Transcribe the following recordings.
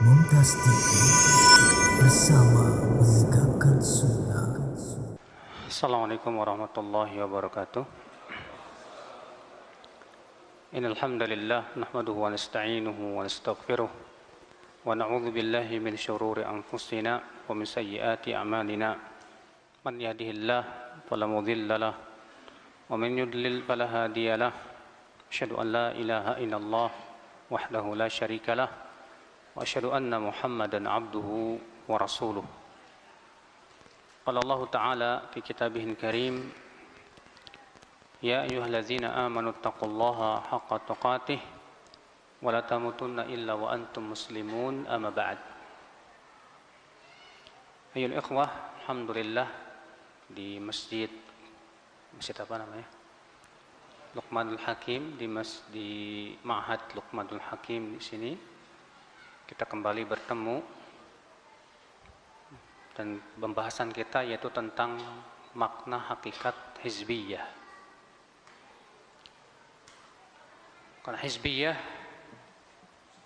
Mumtaz TV bersama menegakkan sunnah. Assalamualaikum warahmatullahi wabarakatuh. Innal hamdalillah nahmaduhu wa nasta'inuhu wa nastaghfiruh wa na'udzu billahi min shururi anfusina wa min sayyiati a'malina. Man yahdihillahu fala mudilla lahu wa man yudlil fala hadiya lahu. Asyhadu an la ilaha illallah wahdahu la syarika lahu wa asyhadu anna Muhammadan 'abduhu wa rasuluh. Qala Allah Ta'ala fi kitabihil karim, ya ayyuhallazina amanu taqullaha haqqa tuqatih wa la tamutunna illa wa antum muslimun, amma ba'd. Ayyuhal ikhwah, alhamdulillah di masjid apa namanya? Luqmanul Hakim, di Ma'had Luqmanul Hakim di sini kita kembali bertemu dan pembahasan kita yaitu tentang makna hakikat hizbiyah. Karena hizbiyah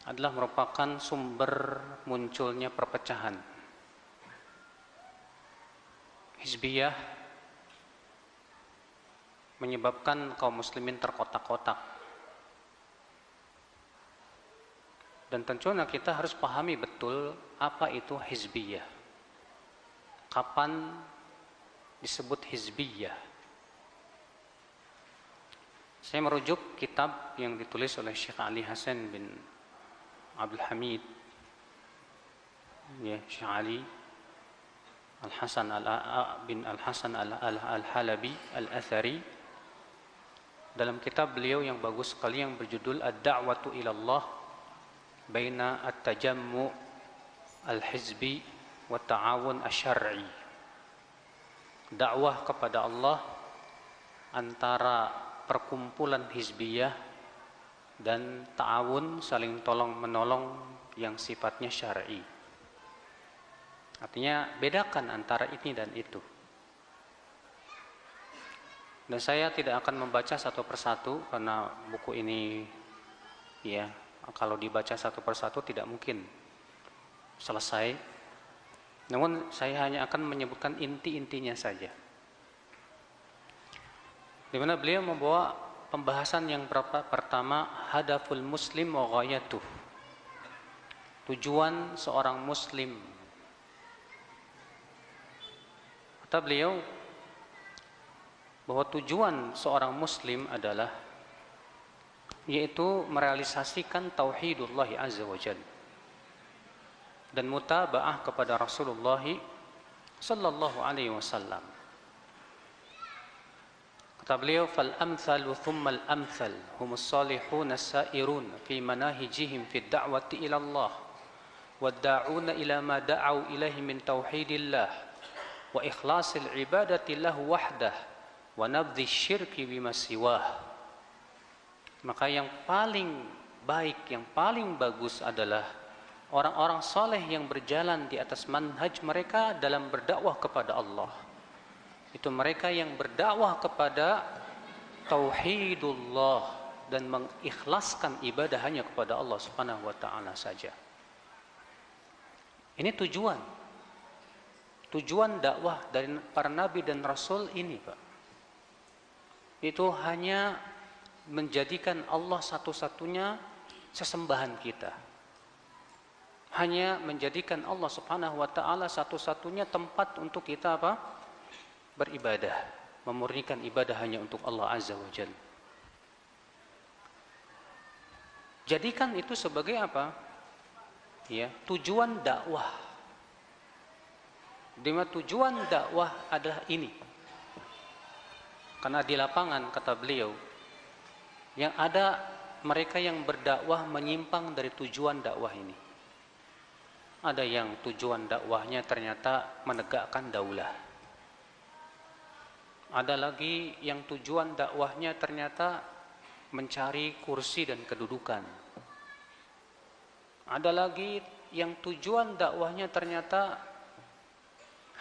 adalah merupakan sumber munculnya perpecahan. Hizbiyah menyebabkan kaum muslimin terkotak-kotak. Dan tentunya kita harus pahami betul apa itu hizbiyah. Kapan disebut hizbiyah? Saya merujuk kitab yang ditulis oleh Syekh Ali Hasan bin Abdul Hamid, ya, Syekh Ali Al-Hasan bin Al-Hasan Al-Halabi Al-Athari. Dalam kitab beliau yang bagus sekali yang berjudul Ad-Da'watu Ilallah Baina At-Tajammu Al-Hizbi wa Ta'awun Asy-Syar'i. Dakwah kepada Allah antara perkumpulan hizbiyah dan ta'awun, saling tolong menolong yang sifatnya syar'i. Artinya bedakan antara ini dan itu. Dan saya tidak akan membaca satu persatu karena buku ini, ya, kalau dibaca satu persatu tidak mungkin selesai. Namun saya hanya akan menyebutkan inti-intinya saja. Di mana beliau membawa pembahasan yang pertama, hadaful muslim wa ghayatuh. Tujuan seorang muslim. Kata beliau bahwa tujuan seorang muslim adalah yaitu merealisasikan tauhidullah azza wa jalla dan mutaba'ah kepada Rasulullah sallallahu alaihi wasallam. Kata beliau, fal amthalu thumma al amthal humus salihun as-sairun fi manahijihim fi ad-da'wati ila Allah wad-da'una ila ma da'u ilaihi min tauhidillah wa ikhlasil ibadati lahu wahdah wa nabdhi syirki bima siwah. Maka yang paling baik, yang paling bagus adalah orang-orang soleh yang berjalan di atas manhaj mereka dalam berdakwah kepada Allah. Itu mereka yang berdakwah kepada tauhidullah dan mengikhlaskan ibadah hanya kepada Allah Subhanahu wa taala saja. Ini tujuan dakwah dari para nabi dan rasul ini, Pak. Itu hanya menjadikan Allah satu-satunya sesembahan kita. Hanya menjadikan Allah Subhanahu wa taala satu-satunya tempat untuk kita apa? Beribadah, memurnikan ibadah hanya untuk Allah Azza wa Jalla. Jadikan itu sebagai apa? Ya, tujuan dakwah. Dimana tujuan dakwah adalah ini. Karena di lapangan, kata beliau, yang ada mereka yang berdakwah menyimpang dari tujuan dakwah ini. Ada yang tujuan dakwahnya ternyata menegakkan daulah. Ada lagi yang tujuan dakwahnya ternyata mencari kursi dan kedudukan. Ada lagi yang tujuan dakwahnya ternyata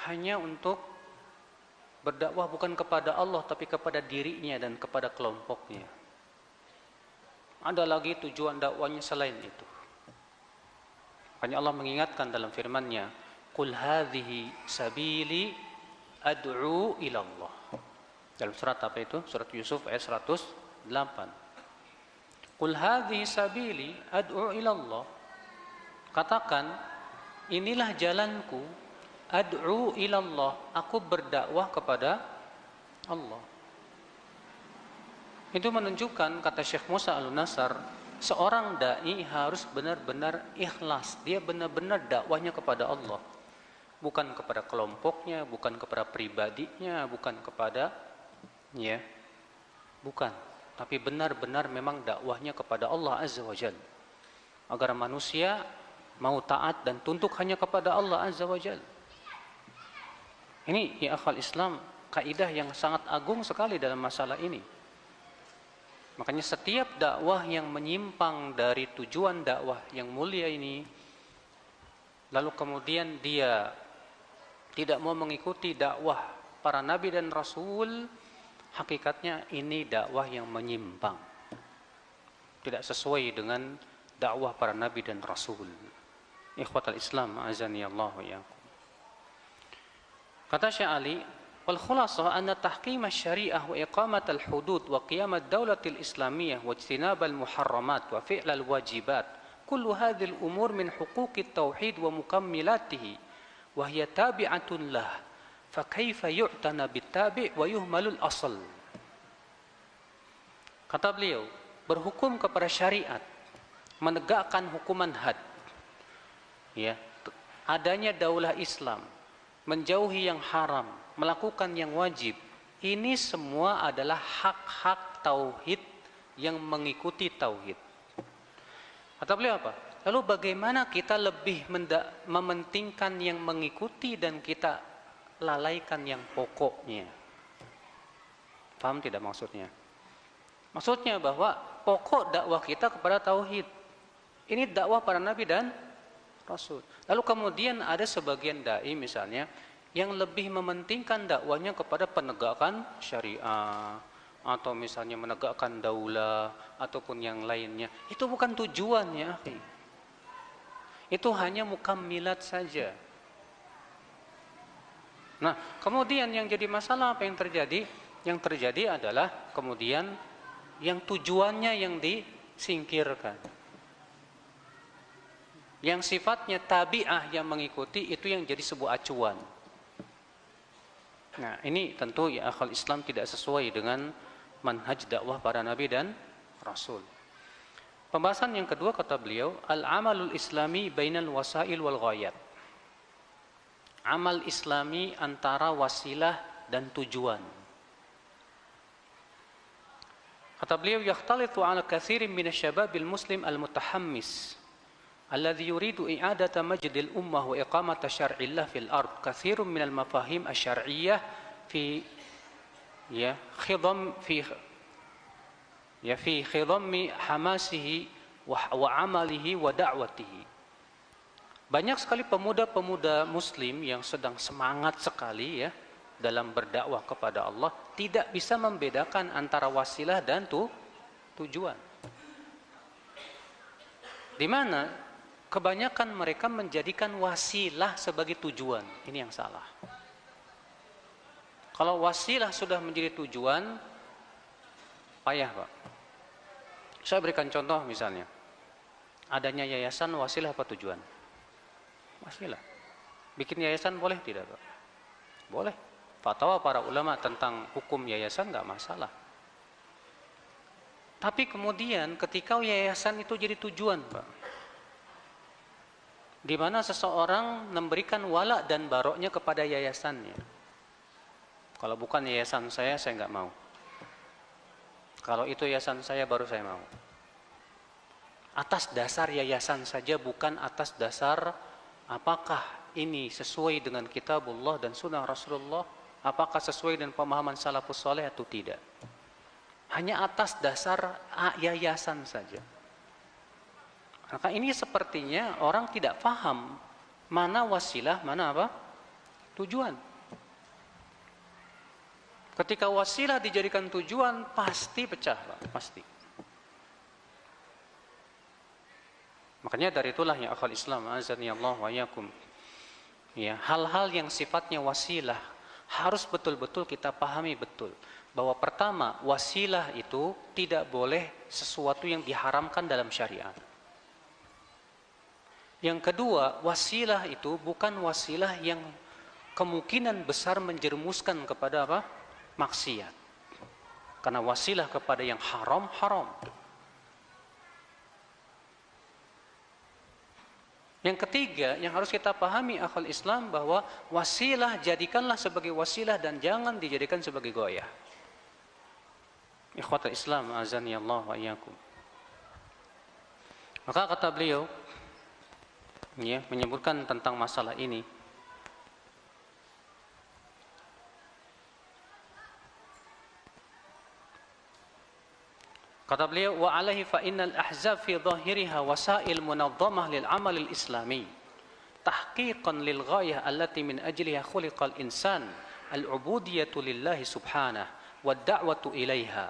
hanya untuk berdakwah bukan kepada Allah tapi kepada dirinya dan kepada kelompoknya. Ada lagi tujuan dakwahnya selain itu. Makanya Allah mengingatkan dalam firman-Nya, "Qul hadhihi sabili ad'u ila Allah." Dalam surat apa itu? Surat Yusuf ayat 108. "Qul hadhihi sabili ad'u ila Allah." Katakan, inilah jalanku, ad'u ila Allah, aku berdakwah kepada Allah. Itu menunjukkan, kata Syekh Musa Al-Nasr, seorang dai harus benar-benar ikhlas. Dia benar-benar dakwahnya kepada Allah, bukan kepada kelompoknya, bukan kepada pribadinya, bukan kepada bukan, tapi benar-benar memang dakwahnya kepada Allah Azza wa Jalla, agar manusia mau taat dan tunduk hanya kepada Allah Azza wa Jalla. Ini ya akhwal Islam, kaidah yang sangat agung sekali dalam masalah ini. Makanya setiap dakwah yang menyimpang dari tujuan dakwah yang mulia ini, lalu kemudian dia tidak mau mengikuti dakwah para nabi dan rasul, hakikatnya ini dakwah yang menyimpang, tidak sesuai dengan dakwah para nabi dan rasul. Ikhwatal Islam, azani Allah wa iyyakum. Kata Syekh Ali, wal khulasah anna tahkim asy-syari'ah wa iqamat al-hudud wa qiyam ad-daulah al-islamiyyah wa ijtinab al-muharramat wa fi'l al-wajibat kullu hadhihi al-umur min huquq at-tauhid wa mukammilatihi wa hiya tabi'atun lah fa kaifa yu'tana bit-tabi' wa yuhmalu al-asl. Kata beliau, berhukum kepada syariat, menegakkan hukuman had, adanya daulah Islam, menjauhi yang haram, melakukan yang wajib, ini semua adalah hak-hak tauhid yang mengikuti tauhid. Kata beliau apa? Lalu bagaimana kita lebih mementingkan yang mengikuti dan kita lalaikan yang pokoknya? Paham tidak maksudnya? Maksudnya bahwa pokok dakwah kita kepada tauhid. Ini dakwah para nabi dan rasul. Lalu kemudian ada sebagian dai misalnya yang lebih mementingkan dakwanya kepada penegakan syariah, atau misalnya menegakkan daulah ataupun yang lainnya. Itu bukan tujuannya, akhi. Itu hanya mukammilat saja. Nah, kemudian yang jadi masalah apa yang terjadi? Yang terjadi adalah kemudian yang tujuannya yang disingkirkan. Yang sifatnya tabi'ah yang mengikuti, itu yang jadi sebuah acuan. Nah, ini tentu ya akhal Islam tidak sesuai dengan manhaj dakwah para nabi dan rasul. Pembahasan yang kedua kata beliau, al-amalul islami bainal wasail wal ghayat. Amal islami antara wasilah dan tujuan. Kata beliau, yakhtalitu ala katsirin minasyababil muslim al-mutahammis alladhi yuridu i'adata majdil ummah wa iqamata syar'illah fil ard. Katsirun minal mafahim asy-syar'iyyah fi khidami hamasihi wa amalihi wa da'watihi. Banyak sekali pemuda-pemuda muslim yang sedang semangat sekali dalam berdakwah kepada Allah, tidak bisa membedakan antara wasilah dan tujuan. Di mana kebanyakan mereka menjadikan wasilah sebagai tujuan. Ini yang salah. Kalau wasilah sudah menjadi tujuan, payah, Pak. Saya berikan contoh misalnya. Adanya yayasan, wasilah apa tujuan? Wasilah. Bikin yayasan boleh tidak, Pak? Boleh. Fatwa para ulama tentang hukum yayasan enggak masalah. Tapi kemudian ketika yayasan itu jadi tujuan, Pak, di mana seseorang memberikan wala dan baroknya kepada yayasannya. Kalau bukan yayasan saya enggak mau. Kalau itu yayasan saya, baru saya mau. Atas dasar yayasan saja, bukan atas dasar apakah ini sesuai dengan kitabullah dan sunnah Rasulullah, apakah sesuai dengan pemahaman salafus saleh atau tidak. Hanya atas dasar yayasan saja. Maka ini sepertinya orang tidak paham mana wasilah, mana apa? Tujuan. Ketika wasilah dijadikan tujuan, pasti pecah, Pak, pasti. Makanya dari itulah ya akhwal Islam, azani Allah wa iyyakum. Ya, hal-hal yang sifatnya wasilah harus betul-betul kita pahami betul. Bahwa pertama, wasilah itu tidak boleh sesuatu yang diharamkan dalam syariat. Yang kedua, wasilah itu bukan wasilah yang kemungkinan besar menjerumuskan kepada apa? Maksiat. Karena wasilah kepada yang haram, haram. Yang ketiga, yang harus kita pahami akhwal Islam, bahwa wasilah jadikanlah sebagai wasilah dan jangan dijadikan sebagai goyah. Ikhwatul Islam, azani Allah wa iyyakum. Maka kata beliau, ya, menyebutkan tentang masalah ini. Kata beliau, wa alaihi fa innal ahzab fi dhahiriha wasail munazzamah lil amal al islami tahqiqan lil ghayah allati min ajliha khuliqal insan al ubudiyatu lillahi subhanahu wad da'watu ilaiha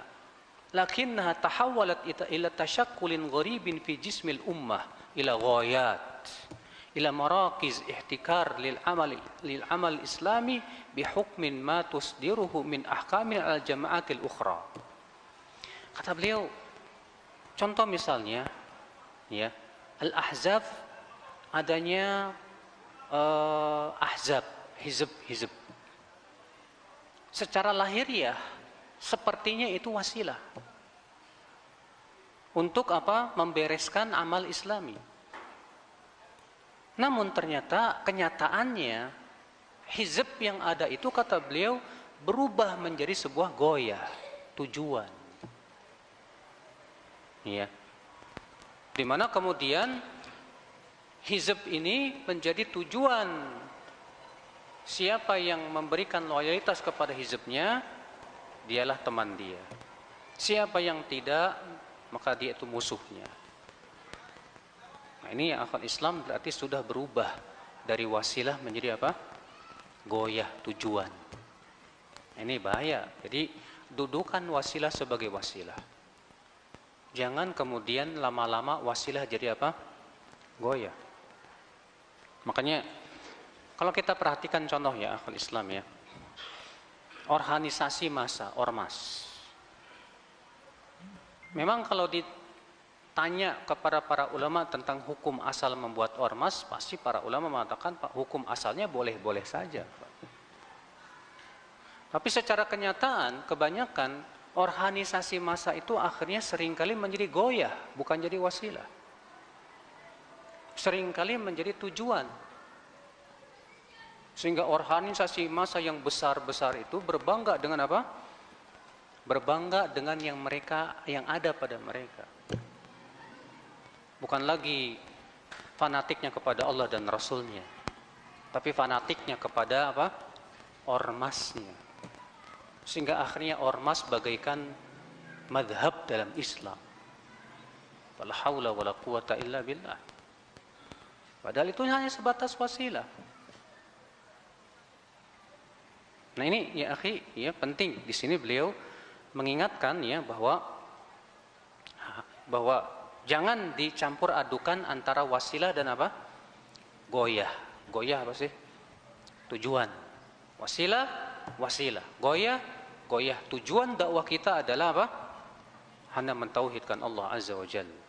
lakinnaha tahawwalat ila tashakkulin gharibin fi jismil ummah ila ghayat ila marakiz ihtikar lil amal islami bihukmin ma tusdiruhu min ahkamin al jama'atil ukhra. Kata beliau, contoh misalnya, ya, al-ahzab, adanya ahzab, hizb. Secara lahiriah, sepertinya itu wasilah untuk apa? Membereskan amal Islami. Namun ternyata kenyataannya hizb yang ada itu, kata beliau, berubah menjadi sebuah goyah, tujuan. Ya. Di mana kemudian hizb ini menjadi tujuan. Siapa yang memberikan loyalitas kepada hizbnya, dialah teman dia. Siapa yang tidak, maka dia itu musuhnya. Nah, ini yang akhwat Islam berarti sudah berubah dari wasilah menjadi apa? Goyah, tujuan. Ini bahaya. Jadi dudukan wasilah sebagai wasilah. Jangan kemudian lama-lama wasilah jadi apa? Goyah. Makanya kalau kita perhatikan contoh ya akhwal Islam ya. Organisasi massa, ormas. Memang kalau ditanya kepada para ulama tentang hukum asal membuat ormas, pasti para ulama mengatakan hukum asalnya boleh-boleh saja. Tapi secara kenyataan kebanyakan organisasi massa itu akhirnya seringkali menjadi goyah, bukan jadi wasilah. Seringkali menjadi tujuan. Sehingga organisasi massa yang besar-besar itu berbangga dengan apa? Berbangga dengan yang ada pada mereka. Bukan lagi fanatiknya kepada Allah dan Rasulnya, tapi fanatiknya kepada apa? Ormasnya. Sehingga akhirnya ormas bagaikan madhab dalam Islam. Wala haula wala quwata illa billah. Padahal itu hanya sebatas wasilah. Nah ini ya akhi, ya penting. Di sini beliau mengingatkan ya bahwa jangan dicampur adukan antara wasilah dan apa? Goyah. Goyah apa sih? Tujuan. Wasilah. Goyah. Tujuan dakwah kita adalah apa? Hanya mentauhidkan Allah Azza wa Jalla.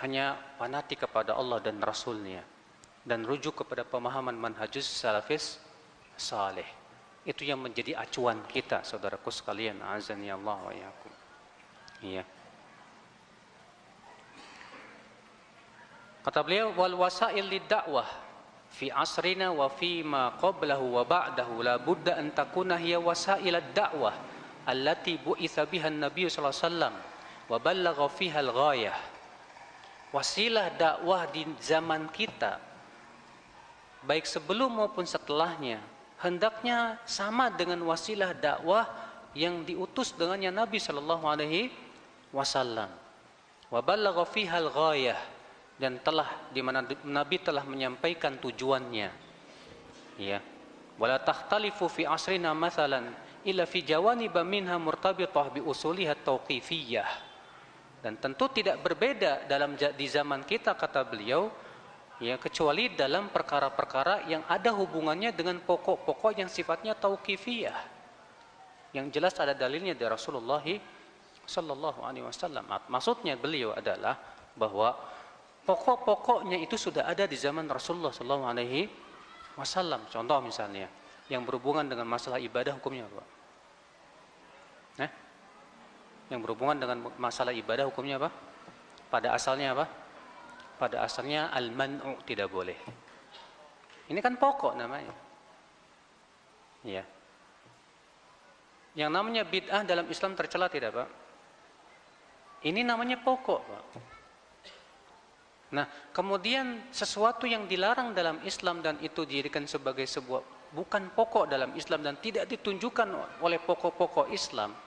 Hanya fanatik kepada Allah dan Rasulnya. Dan rujuk kepada pemahaman manhajus salafis saleh. Itu yang menjadi acuan kita, saudaraku sekalian. Azani Allah wa iyyakum. Iya. Kata beliau, wal wasail lid-da'wah fi asrina wa fi ma qablahu wa ba'dahu la budda an takuna hiya wasail ad-da'wah allati bu'itsa biha an-nabiy sallallahu alaihi wasallam wa ballagha fiha al-ghayah. Wasilah dakwah di zaman kita, baik sebelum maupun setelahnya, hendaknya sama dengan wasilah dakwah yang diutus dengannya Nabi sallallahu alaihi wasallam. Wa ballagha fiha al-ghayah, dan telah di mana Nabi telah menyampaikan tujuannya. Ya. Wala takhtalifu fi asrina mathalan illa fi jawanib minha murtabitah bi usuliha tauqifiyah. Dan tentu tidak berbeda di zaman kita, kata beliau, ya, kecuali dalam perkara-perkara yang ada hubungannya dengan pokok-pokok yang sifatnya tauqifiyah, yang jelas ada dalilnya dari Rasulullah sallallahu alaihi wasallam. Maksudnya beliau adalah bahwa pokok-pokoknya itu sudah ada di zaman Rasulullah sallallahu alaihi wasallam. Contoh misalnya yang berhubungan dengan masalah ibadah, hukumnya apa? Yang berhubungan dengan masalah ibadah, hukumnya apa? Pada asalnya apa? Pada asalnya al-man'u, tidak boleh. Ini kan pokok namanya. Ya. Yang namanya bid'ah dalam Islam tercela tidak, Pak? Ini namanya pokok, Pak. Nah, kemudian sesuatu yang dilarang dalam Islam dan itu dijadikan sebagai sebuah bukan pokok dalam Islam dan tidak ditunjukkan oleh pokok-pokok Islam,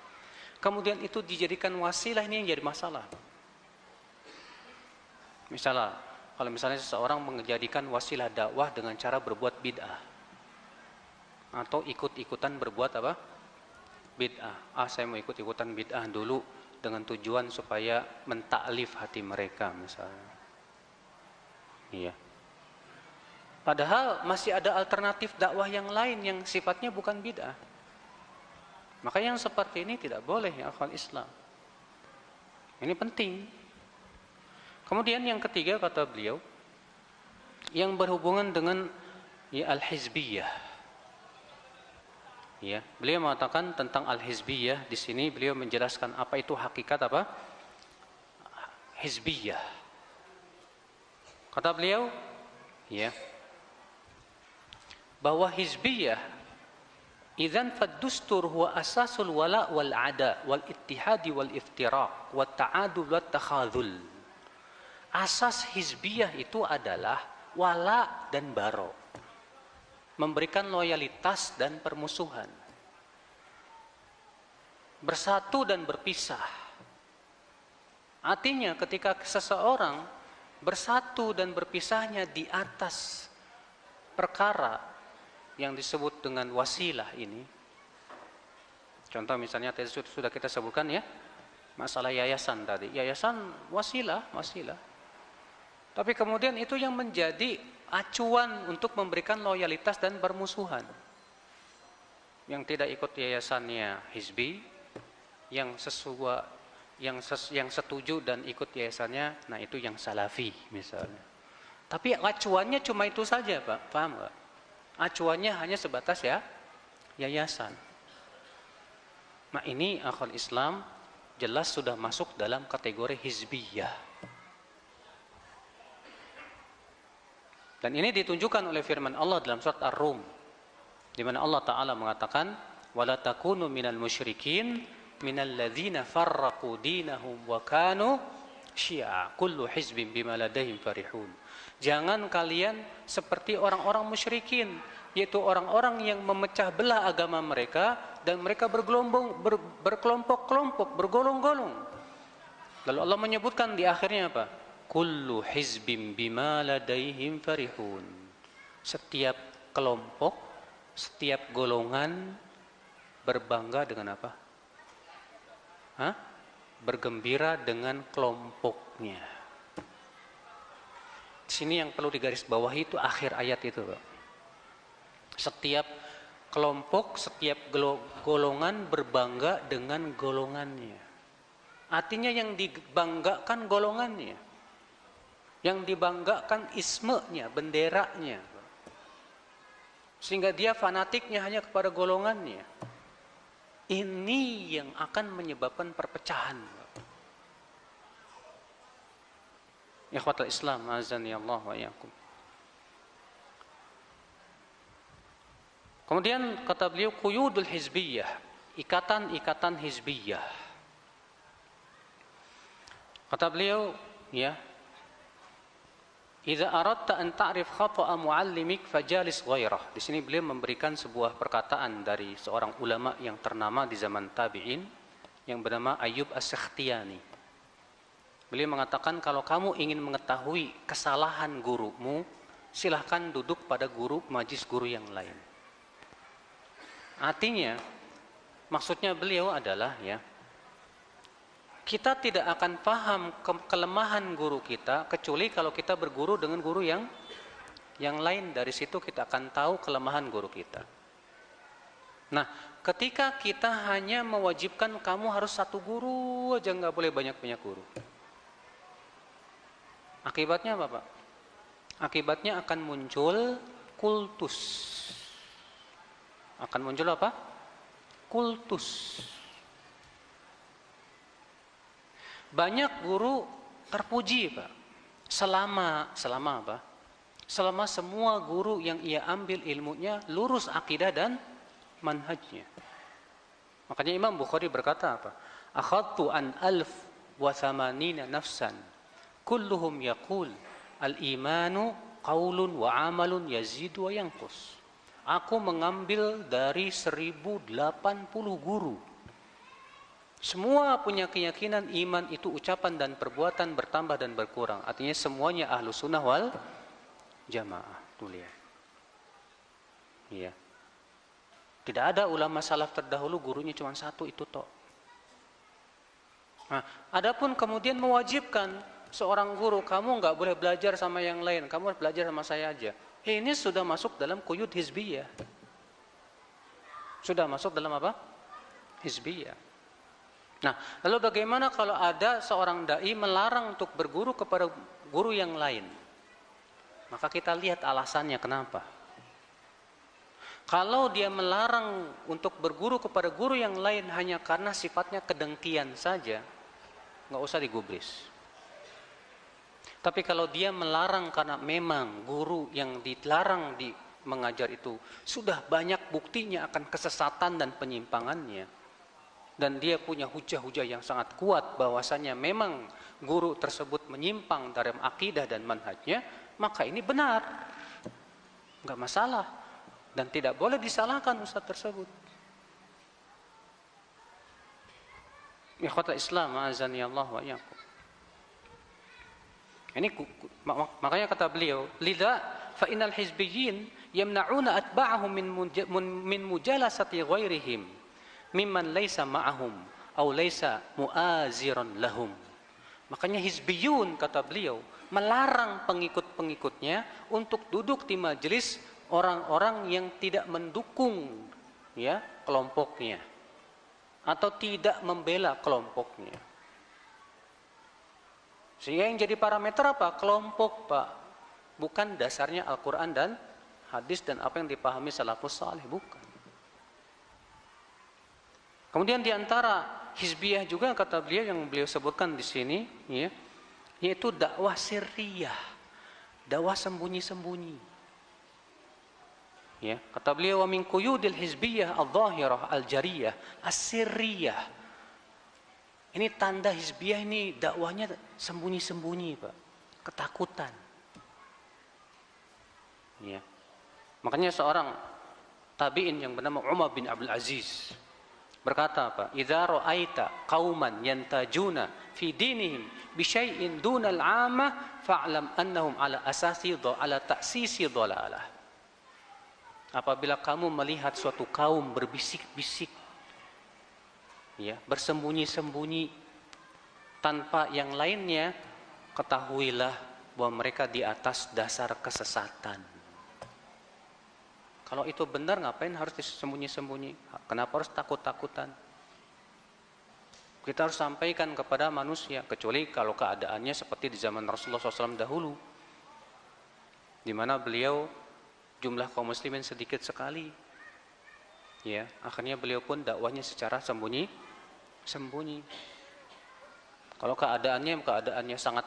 kemudian itu dijadikan wasilah, ini yang jadi masalah. Misalnya, kalau misalnya seseorang menjadikan wasilah dakwah dengan cara berbuat bid'ah, atau ikut-ikutan berbuat apa? Bid'ah. Saya mau ikut-ikutan bid'ah dulu dengan tujuan supaya mentaklif hati mereka misalnya. Iya. Padahal masih ada alternatif dakwah yang lain yang sifatnya bukan bid'ah. Maka yang seperti ini tidak boleh, ya akhwal Islam. Ini penting. Kemudian yang ketiga, kata beliau, yang berhubungan dengan ya al-hizbiyah. Ya, beliau mengatakan tentang al-hizbiyah, di sini beliau menjelaskan apa itu hakikat apa? Hizbiyah. Kata beliau, ya, bahwa hizbiyah idzan fad-dustur huwa asasul wala wal ada wal ittihadi wal iftiraq wat ta'adul wat takhadzul. Asas hizbiyah itu adalah wala dan baro, memberikan loyalitas dan permusuhan, bersatu dan berpisah. Artinya ketika seseorang bersatu dan berpisahnya di atas perkara yang disebut dengan wasilah ini, contoh misalnya tadi sudah kita sebutkan ya, masalah yayasan tadi, yayasan wasilah, tapi kemudian itu yang menjadi acuan untuk memberikan loyalitas dan permusuhan. Yang tidak ikut yayasannya hizbi, yang setuju dan ikut yayasannya, nah itu yang salafi misalnya. Tapi acuannya cuma itu saja, Pak, paham nggak? Acuannya hanya sebatas ya yayasan. Nah ini akhwal Islam jelas sudah masuk dalam kategori hizbiyah. Dan ini ditunjukkan oleh firman Allah dalam surat Ar-Rum, di mana Allah Ta'ala mengatakan, wala takunu minal musyrikin minal ladzina farraqu dinahum wa kanu syi'a kullu hizbin bima ladaihim farihun. Jangan kalian seperti orang-orang musyrikin, yaitu orang-orang yang memecah belah agama mereka dan mereka berkelompok-kelompok, bergolong-golong. Lalu Allah menyebutkan di akhirnya apa? Kullu hizbin bima ladaihim farihun. Setiap kelompok, setiap golongan berbangga dengan apa? Bergembira dengan kelompoknya. Di sini yang perlu digarisbawahi itu akhir ayat itu, Pak. Setiap kelompok, setiap golongan berbangga dengan golongannya. Artinya yang dibanggakan golongannya, yang dibanggakan ismenya, benderanya, sehingga dia fanatiknya hanya kepada golongannya. Ini yang akan menyebabkan perpecahan. Ikhwatul Islam, azani Allah wa iyyakum. Kemudian kata beliau quyudul hizbiyah, ikatan-ikatan hizbiyah. Kata beliau, ya, idza aradta an ta'rif khata'a muallimik fajalis ghairah. Di sini beliau memberikan sebuah perkataan dari seorang ulama yang ternama di zaman tabi'in yang bernama Ayyub As-Sakhtiyani. Beliau mengatakan, kalau kamu ingin mengetahui kesalahan gurumu, silahkan duduk pada majlis guru yang lain. Artinya, maksudnya beliau adalah ya, kita tidak akan paham kelemahan guru kita kecuali kalau kita berguru dengan guru yang lain. Dari situ kita akan tahu kelemahan guru kita. Nah, ketika kita hanya mewajibkan kamu harus satu guru aja, nggak boleh banyak-banyak guru, akibatnya apa, Pak? Akibatnya akan muncul kultus. Akan muncul apa? Kultus. Banyak guru terpuji, Pak. Selama apa? Selama semua guru yang ia ambil ilmunya lurus akidah dan manhajnya. Makanya Imam Bukhari berkata apa? Akhadtu an 1080 nafsan kulluhum yaqul al-imanu qaulun wa amalun yazidu wa yanqus. Aku mengambil dari 1080 guru. Semua punya keyakinan iman itu ucapan dan perbuatan bertambah dan berkurang. Artinya semuanya ahlu sunnah wal jamaah. Tuh lihat. Iya. Tidak ada ulama salaf terdahulu gurunya cuma satu itu tok. Nah, adapun kemudian mewajibkan seorang guru, kamu nggak boleh belajar sama yang lain, kamu harus belajar sama saya aja. Ini sudah masuk dalam quyud hizbiyah. Sudah masuk dalam apa? Hizbiyah. Nah, lalu bagaimana kalau ada seorang dai melarang untuk berguru kepada guru yang lain? Maka kita lihat alasannya kenapa. Kalau dia melarang untuk berguru kepada guru yang lain hanya karena sifatnya kedengkian saja, nggak usah digubris. Tapi kalau dia melarang karena memang guru yang dilarang mengajar itu sudah banyak buktinya akan kesesatan dan penyimpangannya, dan dia punya hujah-hujah yang sangat kuat bahwasanya memang guru tersebut menyimpang dalam akidah dan manhajnya, maka ini benar, nggak masalah, dan tidak boleh disalahkan ustaz tersebut. Ikhwatul Islam, azani Allah wa iyyakum. Ini makanya kata beliau, lidza fa innal hizbiyyin yamna'una atba'ahum min mujalasati ghairihim mimman laysa ma'ahum aw laysa mu'aziran lahum. Makanya hizbiyun, kata beliau, melarang pengikut-pengikutnya untuk duduk di majelis orang-orang yang tidak mendukung ya kelompoknya atau tidak membela kelompoknya. Sehingga yang jadi parameter apa? Kelompok, Pak. Bukan dasarnya Al-Quran dan hadis dan apa yang dipahami salafus salih, bukan. Kemudian diantara hizbiyah juga kata beliau yang beliau sebutkan di sini, ya, yaitu dakwah sirriyah, dakwah sembunyi-sembunyi. Ya, kata beliau, wa min quyudil hizbiyah al-zahirah al-jariyah as-sirriyah. Ini tanda hizbiyah, ini dakwahnya sembunyi-sembunyi, Pak. Ketakutan. Ya. Makanya seorang tabi'in yang bernama Umar bin Abdul Aziz berkata apa? Idza ra'aita qauman yantajuna fi dinihim bi syai'in dunal 'ammah fa'lam annahum ala ta'sisi dhalalah. Apabila kamu melihat suatu kaum berbisik-bisik, ya, bersembunyi-sembunyi tanpa yang lainnya, ketahuilah bahwa mereka di atas dasar kesesatan. Kalau itu benar, ngapain harus disembunyi-sembunyi? Kenapa harus takut-takutan? Kita harus sampaikan kepada manusia, kecuali kalau keadaannya seperti di zaman Rasulullah SAW dahulu, di mana beliau jumlah kaum muslimin sedikit sekali. Ya, akhirnya beliau pun dakwahnya secara sembunyi. Kalau keadaannya sangat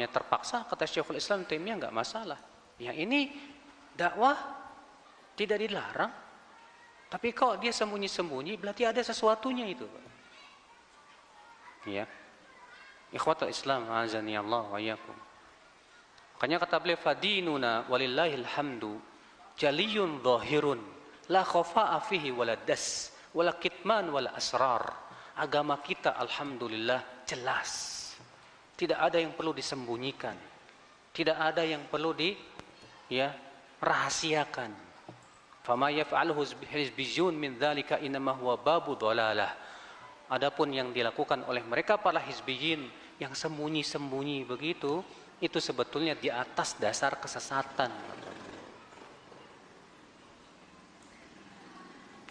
terpaksa, kata Syekhul Islam Taimiyah, nggak masalah. Yang ini dakwah tidak dilarang, tapi kalau dia sembunyi-sembunyi berarti ada sesuatunya itu. Ya, ikhwatul Islam, azani Allah wa iyyakum. Makanya kata beliau, fadinuna walillahil hamdu jaliyun dhahirun la khafa'a fihi wala das wala kitman wala asrar. Agama kita alhamdulillah jelas, tidak ada yang perlu disembunyikan, tidak ada yang perlu rahasiakan. Fama yaf'aluhu hizbiyyun min dzalika inma huwa babu dhalalah. Adapun yang dilakukan oleh mereka para hizbiyin yang sembunyi-sembunyi begitu, itu sebetulnya di atas dasar kesesatan.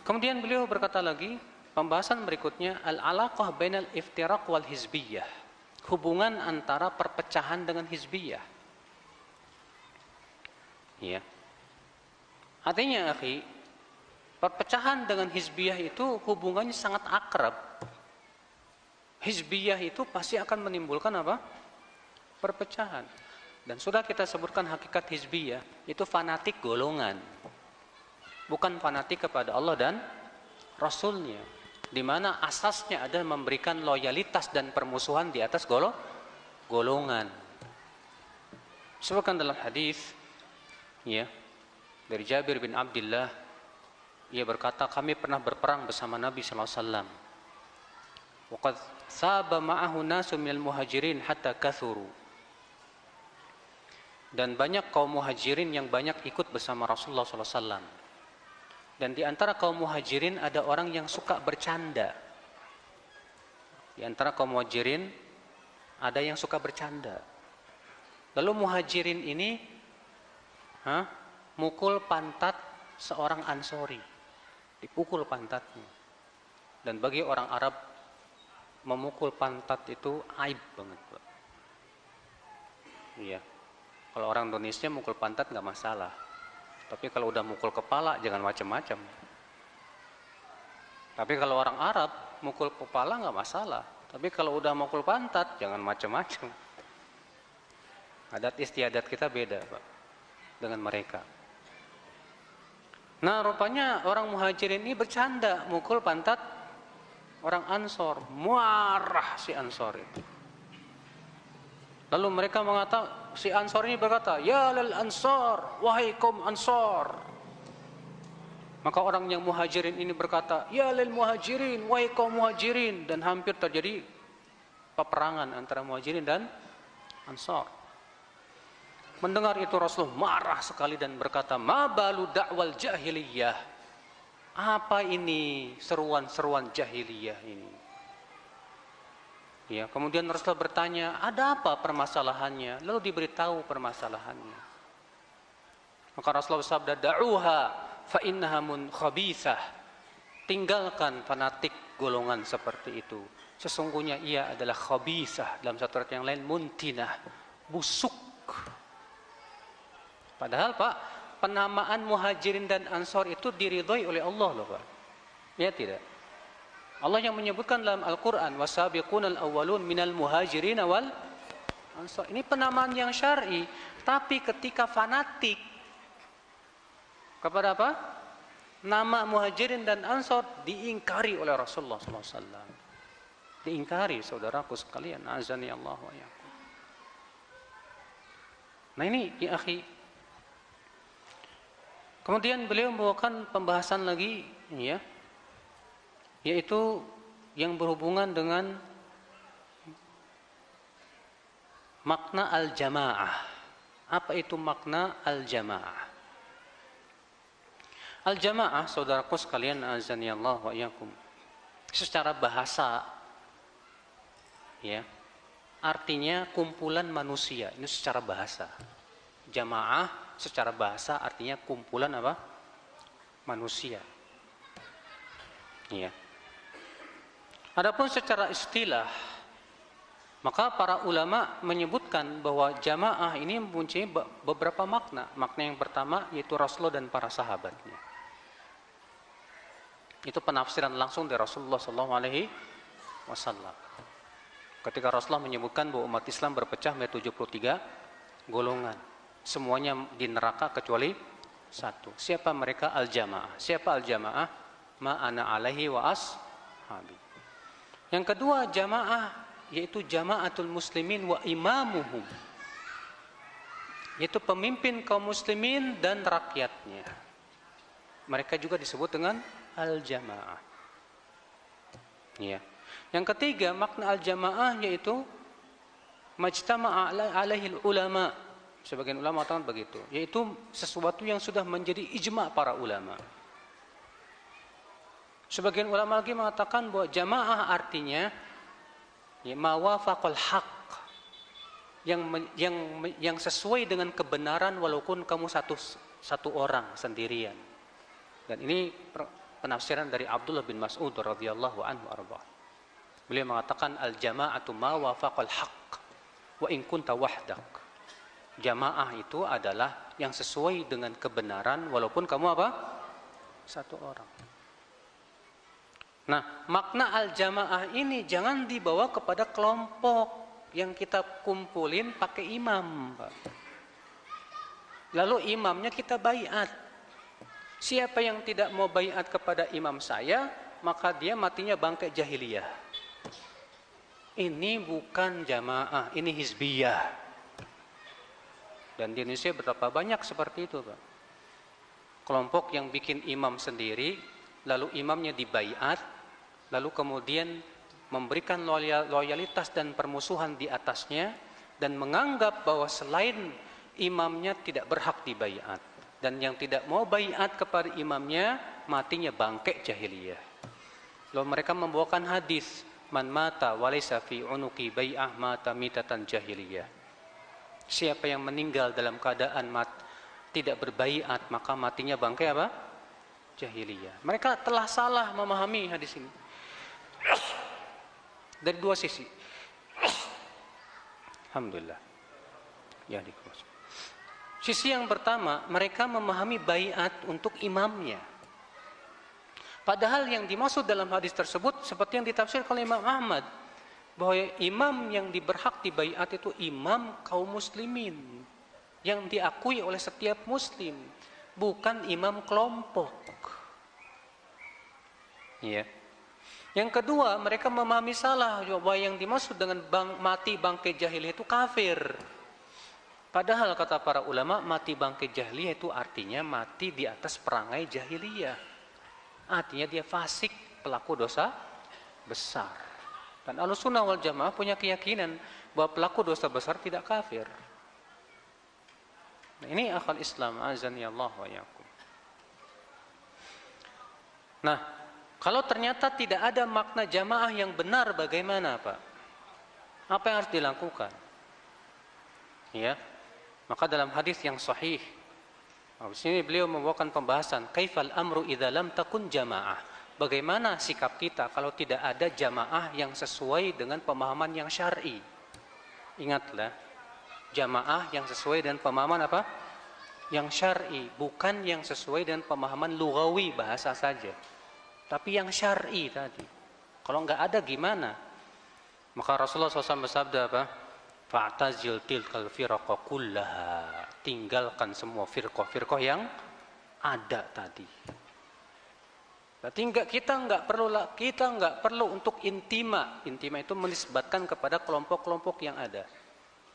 Kemudian beliau berkata lagi, pembahasan berikutnya, al-alaqah bainal iftiraq wal hizbiyah, hubungan antara perpecahan dengan hizbiyah. Ya. Artinya, akhi, perpecahan dengan hizbiyah itu hubungannya sangat akrab. Hizbiyah itu pasti akan menimbulkan apa? Perpecahan. Dan sudah kita sebutkan hakikat hizbiyah, itu fanatik golongan. Bukan fanatik kepada Allah dan Rasulnya, di mana asasnya adalah memberikan loyalitas dan permusuhan di atas golongan. Sebutkan dalam hadis, ya, dari Jabir bin Abdullah, ia berkata, kami pernah berperang bersama Nabi sallallahu alaihi wasallam. Waqad saba ma'ahu nasu minal muhajirin hatta kathuru. Dan banyak kaum muhajirin yang banyak ikut bersama Rasulullah sallallahu alaihi wasallam. Dan di antara kaum muhajirin ada orang yang suka bercanda. Di antara kaum muhajirin ada yang suka bercanda. Lalu muhajirin ini mukul pantat seorang Ansori. Dipukul pantatnya. Dan bagi orang Arab, memukul pantat itu aib banget, Pak. Iya. Kalau orang Indonesia mukul pantat nggak masalah. Tapi kalau udah mukul kepala jangan macam-macam. Tapi kalau orang Arab mukul kepala nggak masalah. Tapi kalau udah mukul pantat jangan macam-macam. Adat istiadat kita beda, Pak, dengan mereka. Nah, rupanya orang muhajirin ini bercanda mukul pantat orang Ansor. Marah si Ansor itu. Lalu mereka mengatakan, si Ansor ini berkata, ya lil Ansor, wahai kaum Ansor. Maka orang yang muhajirin ini berkata, ya lil muhajirin, wahai kaum muhajirin. Dan hampir terjadi peperangan antara muhajirin dan Ansor. Mendengar itu Rasulullah marah sekali dan berkata, ma balu da'wal jahiliyah. Apa ini seruan-seruan jahiliyah ini? Ya, kemudian Rasulullah bertanya, ada apa permasalahannya? Lalu diberitahu permasalahannya. Maka Rasulullah bersabda, da'uha fa innaha khabithah. Tinggalkan fanatik golongan seperti itu. Sesungguhnya ia adalah khabithah. Dalam satu ayat yang lain, muntinah, busuk. Padahal, Pak, penamaan muhajirin dan ansor itu diridhoi oleh Allah loh, Pak. Ya tidak? Allah yang menyebutkan dalam Al-Quran, wasabiqunal awwalun minal muhajirin wal ansor. Ini penamaan yang syar'i, tapi ketika fanatik kepada apa? Nama muhajirin dan ansor diingkari oleh Rasulullah SAW. Diingkari, saudaraku sekalian, azani Allah wa iyyakum. Nah ini, ya akhi. Kemudian beliau membawakan pembahasan lagi, ya, yaitu yang berhubungan dengan makna al-jamaah. Apa itu makna al-jamaah? Al-jamaah, saudaraku sekalian, azani Allah wa iyyakum, secara bahasa, ya, artinya kumpulan manusia. Ini secara bahasa. Jamaah secara bahasa artinya kumpulan apa? Manusia. Ya. Adapun secara istilah, maka para ulama menyebutkan bahwa jamaah ini mempunyai beberapa makna. Makna yang pertama yaitu Rasulullah dan para sahabatnya. Itu penafsiran langsung dari Rasulullah SAW. Ketika Rasulullah menyebutkan bahwa umat Islam berpecah menjadi 73 golongan, semuanya di neraka kecuali satu. Siapa mereka? Al-jamaah. Siapa al-jamaah? Ma ana alaihi wa ashabi. Yang kedua, jamaah yaitu jamaatul muslimin wa imamuhum, yaitu pemimpin kaum muslimin dan rakyatnya. Mereka juga disebut dengan al-jamaah. Ya. Yang ketiga, makna al-jamaah yaitu majtama'a alaihi ulama. Sebagian ulama mengatakan begitu, yaitu sesuatu yang sudah menjadi ijma' para ulama. Sebagian ulama lagi mengatakan bahwa jamaah artinya ya, mawafaqul haq, yang sesuai dengan kebenaran walaupun kamu satu orang sendirian. Dan ini penafsiran dari Abdullah bin Mas'ud radhiyallahu anhu arba. Beliau mengatakan al-jama'atu ma wafaqal haqq wa in kunta wahdak. Jamaah itu adalah yang sesuai dengan kebenaran walaupun kamu apa? Satu orang. Nah, makna al-jamaah ini jangan dibawa kepada kelompok yang kita kumpulin pakai imam, Pak. Lalu imamnya kita baiat. Siapa yang tidak mau baiat kepada imam saya, maka dia matinya bangkai jahiliyah. Ini bukan jamaah, ini hizbiyah. Dan di Indonesia berapa banyak seperti itu, Pak. Kelompok yang bikin imam sendiri, lalu imamnya dibaiat, lalu kemudian memberikan loyalitas dan permusuhan di atasnya, dan menganggap bahwa selain imamnya tidak berhak dibaiat. Dan yang tidak mau baiat kepada imamnya, matinya bangkai jahiliyah. Lalu mereka membawakan hadis, man mata walaysa fi unuqi bai'ah mata mitatan jahiliyah. Siapa yang meninggal dalam keadaan tidak berbaiat, maka matinya bangkai apa? Jahiliyah. Mereka telah salah memahami hadis ini. Dari dua sisi. Alhamdulillah. Ya, dikuas. Sisi yang pertama, mereka memahami baiat untuk imamnya. Padahal yang dimaksud dalam hadis tersebut seperti yang ditafsirkan oleh Imam Ahmad, bahwa imam yang berhak dibaiat itu imam kaum muslimin yang diakui oleh setiap muslim, bukan imam kelompok. Ya. Yang kedua, mereka memahami salah bahwa yang dimaksud dengan mati bangkai jahiliyah itu kafir. Padahal kata para ulama, mati bangkai jahiliyah itu artinya mati di atas perangai jahiliyah. Artinya dia fasik, pelaku dosa besar. Dan Ahlussunnah wal Jamaah punya keyakinan bahwa pelaku dosa besar tidak kafir. Nah, ini akal Islam, azani Allah wa yakum. Nah, kalau ternyata tidak ada makna jamaah yang benar, bagaimana, Pak? Apa yang harus dilakukan? Ya. Maka dalam hadis yang sahih, di sini beliau membawakan pembahasan kaifal amru idza lam takun jamaah. Bagaimana sikap kita kalau tidak ada jamaah yang sesuai dengan pemahaman yang syar'i? Ingatlah, jamaah yang sesuai dengan pemahaman apa? Yang syar'i, bukan yang sesuai dengan pemahaman lughawi bahasa saja. Tapi yang syar'i tadi. Kalau enggak ada gimana? Maka Rasulullah SAW bersabda apa? Fa'tazil tilkal firqa kullaha. Tinggalkan semua firqah yang ada tadi. Berarti kita nggak perlu untuk intima. Intima itu menisbatkan kepada kelompok-kelompok yang ada.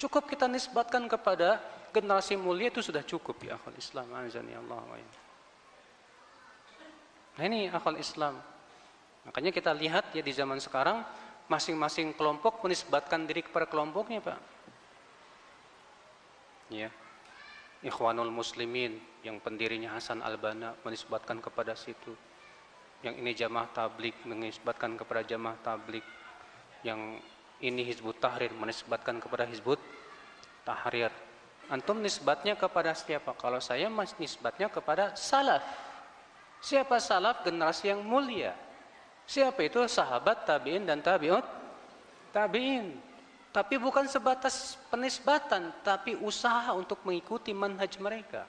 Cukup kita nisbatkan kepada generasi mulia, itu sudah cukup ya akhul Islam. Azani Allah wa ya. Nah, ini akal Islam. Makanya kita lihat ya di zaman sekarang, masing-masing kelompok menisbatkan diri kepada kelompoknya, Pak. Ya. Ikhwanul Muslimin yang pendirinya Hasan Al-Banna menisbatkan kepada situ. Yang ini Jamaah Tabligh menisbatkan kepada Jamaah Tabligh. Yang ini Hizbut Tahrir menisbatkan kepada Hizbut Tahrir. Antum nisbatnya kepada siapa? Kalau saya nisbatnya kepada salaf. Siapa salaf? Generasi yang mulia. Siapa itu? Sahabat, tabi'in dan tabi'in. Tapi bukan sebatas penisbatan, tapi usaha untuk mengikuti manhaj mereka.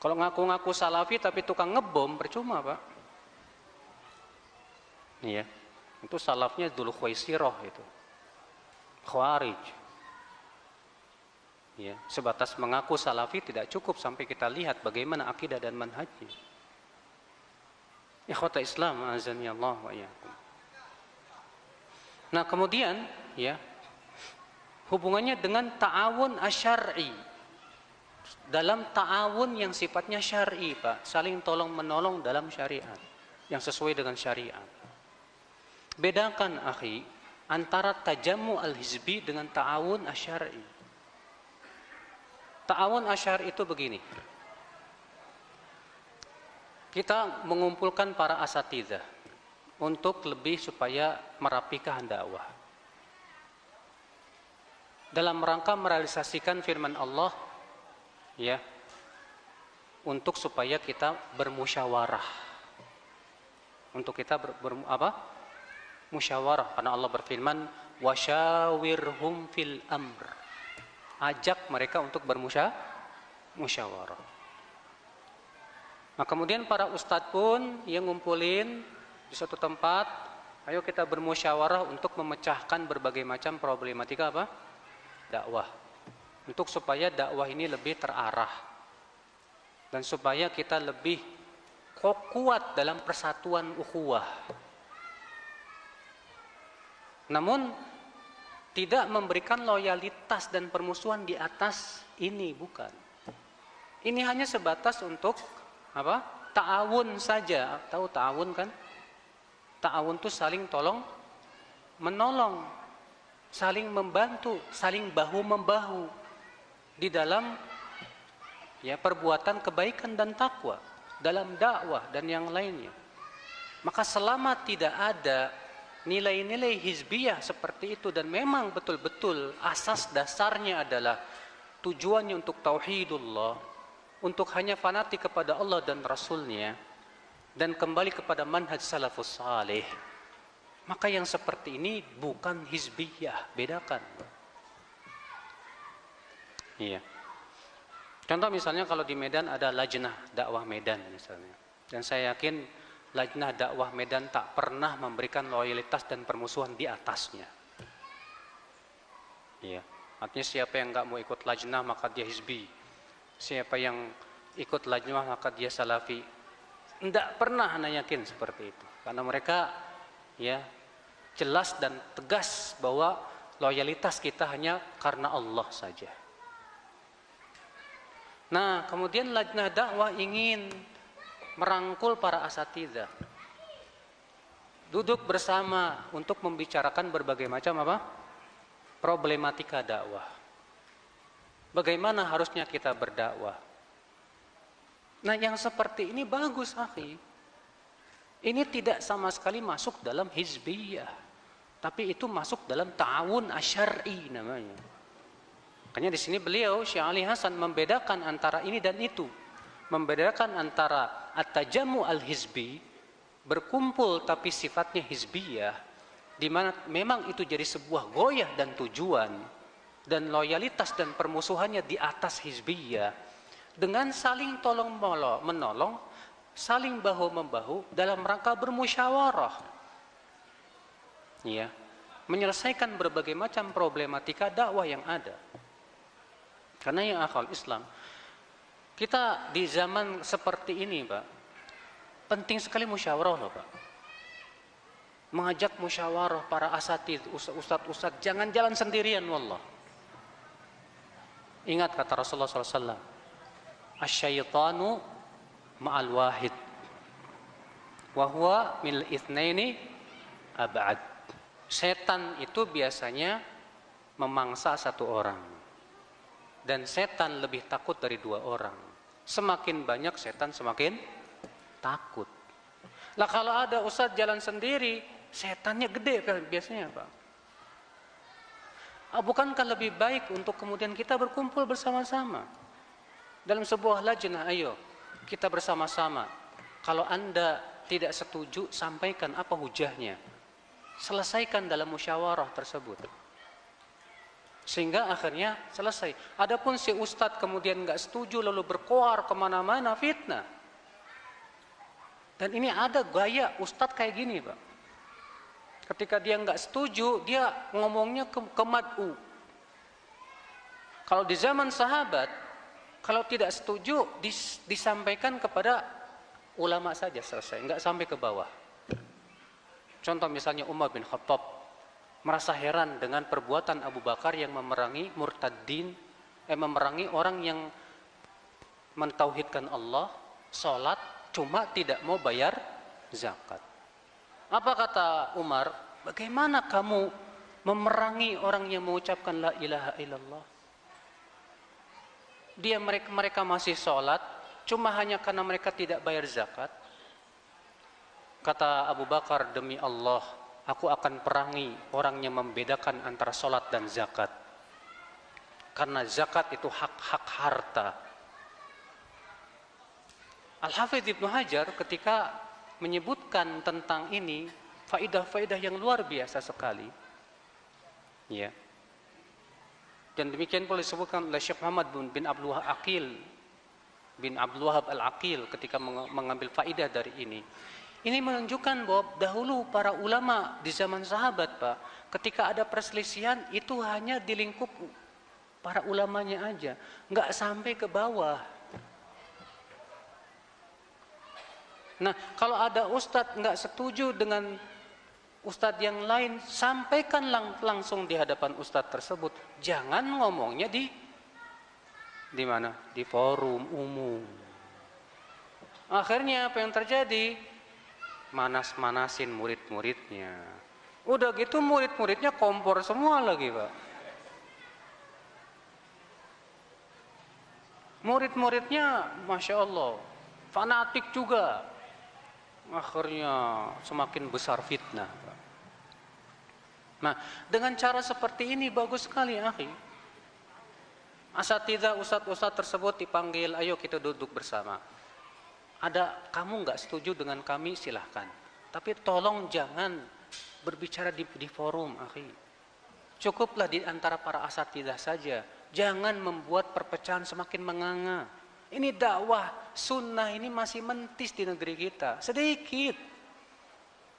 Kalau ngaku-ngaku salafi tapi tukang ngebom, percuma, Pak. Iya. Itu salafnya dulu Khuwaisirah itu. Khawarij. Ya, sebatas mengaku salafi tidak cukup sampai kita lihat bagaimana akidah dan manhajnya. Ikhwata Islam, azani Allah wa iyyakum. Nah, kemudian ya, hubungannya dengan ta'awun asyar'i. Dalam ta'awun yang sifatnya syar'i, Pak, saling tolong menolong dalam syariat yang sesuai dengan syariat. Bedakan, akhi, antara tajammu al-hizbi dengan ta'awun asyar'i. Ta'awun asyar'i itu begini. kita mengumpulkan para asatidzah untuk lebih supaya merapikan dakwah dalam rangka merealisasikan firman Allah, ya, untuk supaya kita bermusyawarah, untuk kita musyawarah, karena Allah berfirman wasyawirhum fil amr, ajak mereka untuk bermusyawarah. Nah, kemudian para ustadz pun yang ngumpulin di suatu tempat, ayo kita bermusyawarah untuk memecahkan berbagai macam problematika dakwah, untuk supaya dakwah ini lebih terarah dan supaya kita lebih kuat dalam persatuan ukhuwah. Namun tidak memberikan loyalitas dan permusuhan di atas ini, bukan. Ini hanya sebatas untuk ta'awun saja. Tahu ta'awun kan? Ta'awun itu saling tolong menolong, saling membantu, saling bahu-membahu di dalam perbuatan kebaikan dan takwa, dalam dakwah dan yang lainnya. Maka selama tidak ada nilai-nilai hizbiyah seperti itu, dan memang betul-betul asas dasarnya adalah tujuannya untuk tauhidullah, untuk hanya fanatik kepada Allah dan Rasulnya, dan kembali kepada manhaj salafus salih, maka yang seperti ini bukan hizbiyah, bedakan. Iya. Contoh misalnya kalau di Medan ada lajnah dakwah Medan misalnya, dan saya yakin lajnah dakwah Medan tak pernah memberikan loyalitas dan permusuhan di atasnya. Iya. Artinya siapa yang nggak mau ikut lajnah maka dia hizbi, siapa yang ikut lajnah maka dia salafi. Tidak pernah, anda yakin seperti itu, karena mereka jelas dan tegas bahwa loyalitas kita hanya karena Allah saja. Nah, kemudian lajnah dakwah ingin merangkul para asatidzah, duduk bersama untuk membicarakan berbagai macam problematika dakwah. Bagaimana harusnya kita berdakwah? Nah, yang seperti ini bagus, akhi. Ini tidak sama sekali masuk dalam hizbiyah, tapi itu masuk dalam ta'awun asyar'i namanya. Makanya di sini beliau Syekh Ali Hasan membedakan antara ini dan itu, membedakan antara at-tajamu al-hizbi, berkumpul tapi sifatnya hizbiyah, di mana memang itu jadi sebuah goyah dan tujuan, dan loyalitas dan permusuhannya di atas hizbiyah, dengan saling tolong menolong, saling bahu-membahu dalam rangka bermusyawarah, menyelesaikan berbagai macam problematika dakwah yang ada. Karena yang akal Islam, kita di zaman seperti ini, Pak, penting sekali musyawarah loh, Pak. Mengajak musyawarah para asatidz, ustadz, jangan jalan sendirian, wallah. Ingat kata Rasulullah SAW, asyaitanu ma'al wahid wa huwa mil itsnaini ab'ad. Setan itu biasanya memangsa satu orang, dan setan lebih takut dari dua orang. Semakin banyak setan semakin takut. Lah kalau ada ustadz jalan sendiri, setannya gede biasanya, Pak. Bukankah lebih baik untuk kemudian kita berkumpul bersama-sama dalam sebuah lajnah? Ayo kita bersama-sama. Kalau Anda tidak setuju, sampaikan apa hujahnya, selesaikan dalam musyawarah tersebut, sehingga akhirnya selesai. Adapun si ustadz kemudian nggak setuju lalu berkoar kemana-mana, fitnah. Dan ini ada gaya ustadz kayak gini, Pak. Ketika dia nggak setuju, dia ngomongnya ke mad'u. Kalau di zaman sahabat, kalau tidak setuju disampaikan kepada ulama saja, selesai, nggak sampai ke bawah. Contoh misalnya Umar bin Khattab merasa heran dengan perbuatan Abu Bakar yang memerangi murtadin, memerangi orang yang mentauhidkan Allah, sholat, cuma tidak mau bayar zakat. Apa kata Umar? Bagaimana kamu memerangi orang yang mengucapkan la ilaha illallah? Mereka masih sholat, cuma hanya karena mereka tidak bayar zakat. Kata Abu Bakar, demi Allah, aku akan perangi orang yang membedakan antara sholat dan zakat. Karena zakat itu hak-hak harta. Al-Hafidz Ibnu Hajar ketika menyebutkan tentang ini, faidah-faidah yang luar biasa sekali. Ya. Dan demikian pula disebutkan oleh Syekh Muhammad bin Abdul Wahab Al-Aqil ketika mengambil faidah dari ini. Ini menunjukkan bahwa dahulu para ulama di zaman sahabat, Pak, ketika ada perselisihan itu hanya di lingkup para ulamanya aja, nggak sampai ke bawah. Nah, kalau ada ustadz nggak setuju dengan ustadz yang lain, sampaikan langsung di hadapan ustadz tersebut. Jangan ngomongnya di mana? Di forum umum. Akhirnya apa yang terjadi? Manas-manasin murid-muridnya. Udah gitu murid-muridnya kompor semua lagi, Pak. Murid-muridnya Masya Allah fanatik juga. Akhirnya semakin besar fitnah, Pak. Nah, dengan cara seperti ini bagus sekali, akhi. Asatidzah, ustadz-ustadz tersebut dipanggil, ayo kita duduk bersama. Ada kamu nggak setuju dengan kami, silahkan. Tapi tolong jangan berbicara di forum, akhi. Cukuplah di antara para asatidzah saja. Jangan membuat perpecahan semakin menganga. Ini dakwah sunnah ini masih mentis di negeri kita, sedikit.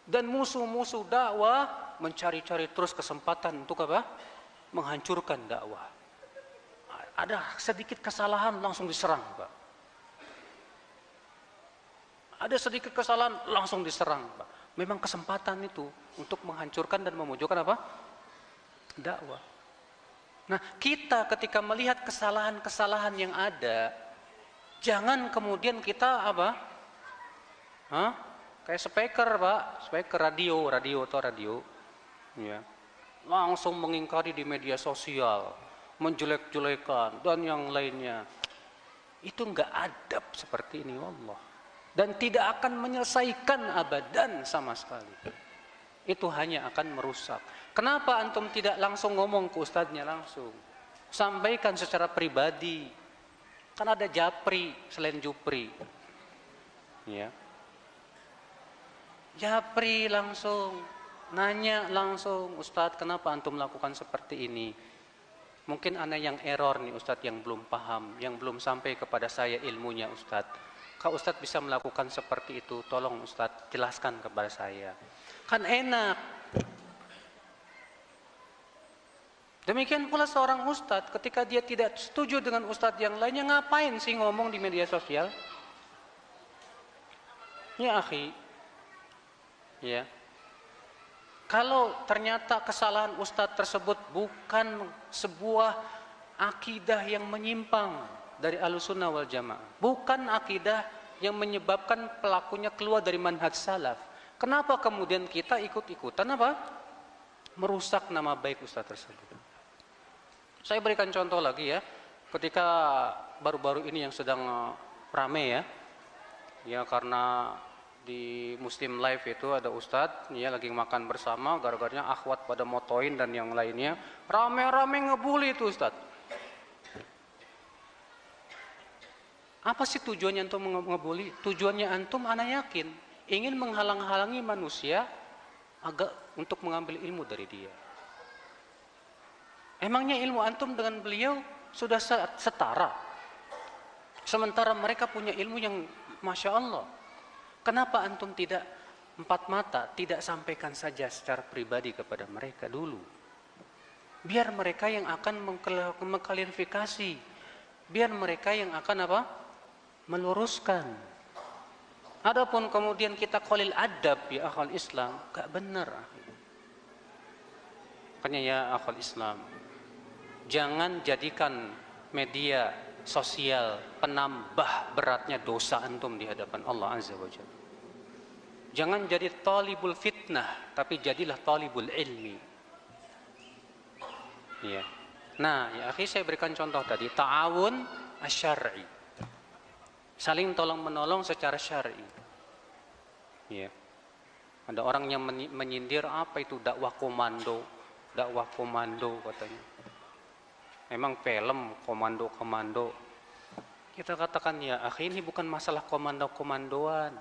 Dan musuh-musuh dakwah mencari-cari terus kesempatan untuk apa? Menghancurkan dakwah. Ada sedikit kesalahan langsung diserang, Pak. Ada sedikit kesalahan langsung diserang, Pak. Memang kesempatan itu untuk menghancurkan dan memojokkan apa? Dakwah. Nah, kita ketika melihat kesalahan-kesalahan yang ada, jangan kemudian kita apa? Kayak speaker, Pak, speaker radio atau radio, ya, langsung mengingkari di media sosial, menjelek-jelekan dan yang lainnya. Itu enggak adab seperti ini, wallah. Dan tidak akan menyelesaikan abadan sama sekali. Itu hanya akan merusak. Kenapa antum tidak langsung ngomong ke ustadznya langsung? Sampaikan secara pribadi. Kan ada japri selain jupri. Ya. Japri langsung, nanya langsung, Ustadz kenapa antum melakukan seperti ini? Mungkin ana yang error nih Ustadz, yang belum paham, yang belum sampai kepada saya ilmunya Ustadz. Kalau Ustadz bisa melakukan seperti itu, tolong Ustadz jelaskan kepada saya. Kan enak. Demikian pula seorang Ustadz ketika dia tidak setuju dengan Ustadz yang lainnya, ngapain sih ngomong di media sosial? Ya akhi, ya. Kalau ternyata kesalahan Ustadz tersebut bukan sebuah akidah yang menyimpang dari Ahlussunnah wal Jamaah, bukan akidah yang menyebabkan pelakunya keluar dari manhaj salaf, kenapa kemudian kita ikut-ikutan apa? Merusak nama baik Ustadz tersebut. Saya berikan contoh lagi ya, ketika baru-baru ini yang sedang rame ya karena di Muslim Live itu ada Ustadz ya lagi makan bersama, gara-garanya akhwat pada motoin dan yang lainnya, rame-rame ngebully itu Ustadz. Apa sih tujuannya antum ngebully? Tujuannya antum, ana yakin, ingin menghalang-halangi manusia untuk mengambil ilmu dari dia. Emangnya ilmu antum dengan beliau sudah setara? Sementara mereka punya ilmu yang Masya Allah. Kenapa antum tidak empat mata, tidak sampaikan saja secara pribadi kepada mereka dulu? Biar mereka yang akan mengklarifikasi. Biar mereka yang akan apa? Meluruskan. Adapun kemudian kita qalil adab ya akhal Islam, gak benar. Makanya ya akhal Islam, jangan jadikan media sosial penambah beratnya dosa antum di hadapan Allah Azza wa Jalla. Jangan jadi talibul fitnah, tapi jadilah talibul ilmi. Ya. Nah, ya akhi, saya berikan contoh tadi, ta'awun asyar'i. Saling tolong menolong secara syar'i. Ya. Ada orang yang menyindir, apa itu dakwah komando katanya. Memang film komando-komando. Kita katakan, ya akhi, ini bukan masalah komando-komandoan,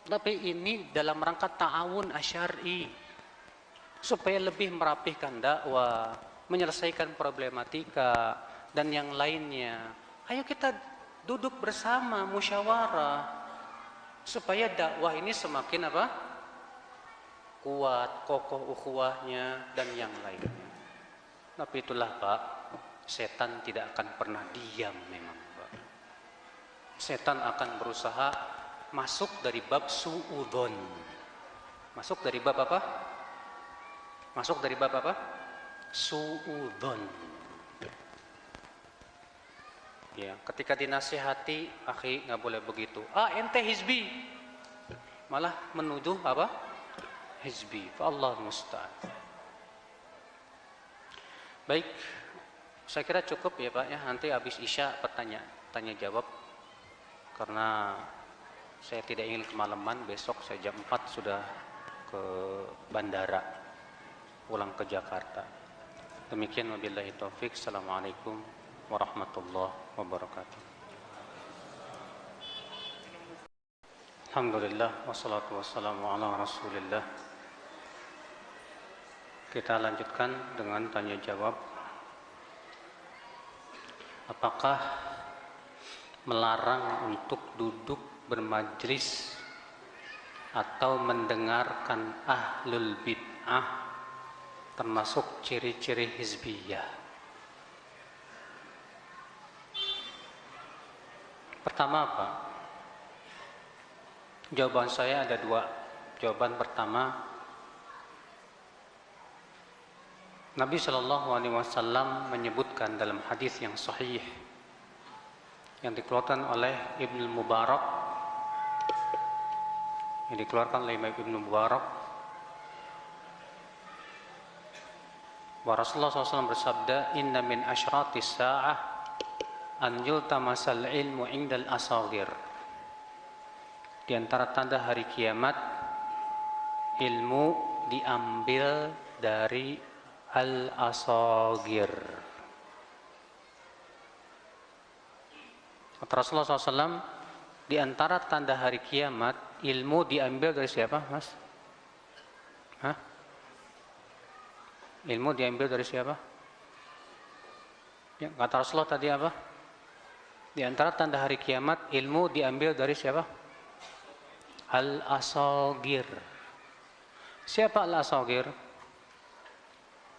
tapi ini dalam rangka ta'awun asyari, supaya lebih merapihkan dakwah, menyelesaikan problematika dan yang lainnya. Ayo kita duduk bersama, musyawarah, supaya dakwah ini semakin apa? Kuat, kokoh ukhuwahnya dan yang lainnya. Tapi itulah Pak, setan tidak akan pernah diam memang Pak. Setan akan berusaha masuk dari bab su'udzon. Masuk dari bab apa? Masuk dari bab apa? Su'udzon. Ya, ketika dinasihati, akhi nggak boleh begitu. Ente hizbi. Malah menuduh apa? Hizbi. Allah musta'an. Baik, saya kira cukup ya Pak ya. Nanti habis Isya tanya jawab. Karena saya tidak ingin kemalaman, besok saya jam 4 sudah ke bandara, pulang ke Jakarta. Demikian, wabillahi taufik. Assalamualaikum warahmatullahi wabarakatuh. Alhamdulillah, wassalatu wassalamu ala rasulillah. Kita lanjutkan dengan tanya jawab. Apakah melarang untuk duduk bermajlis atau mendengarkan ahlul bid'ah termasuk ciri-ciri hizbiyah? Pertama apa? Jawaban saya ada dua. Jawaban pertama, Nabi SAW menyebutkan dalam hadis yang sahih yang dikeluarkan oleh Ibnu Mubarak, bahwa Rasulullah SAW bersabda, inna min asyratis sa'ah an yultamasal ilmu indal asagir. Di antara tanda hari kiamat, ilmu diambil dari al-asagir. Kata Rasulullah SAW, di antara tanda hari kiamat, ilmu diambil dari siapa, Mas? Hah? Ilmu diambil dari siapa? Ya, kata Rasulullah tadi apa? Di antara tanda hari kiamat, ilmu diambil dari siapa? Al-asagir. Siapa al-asagir?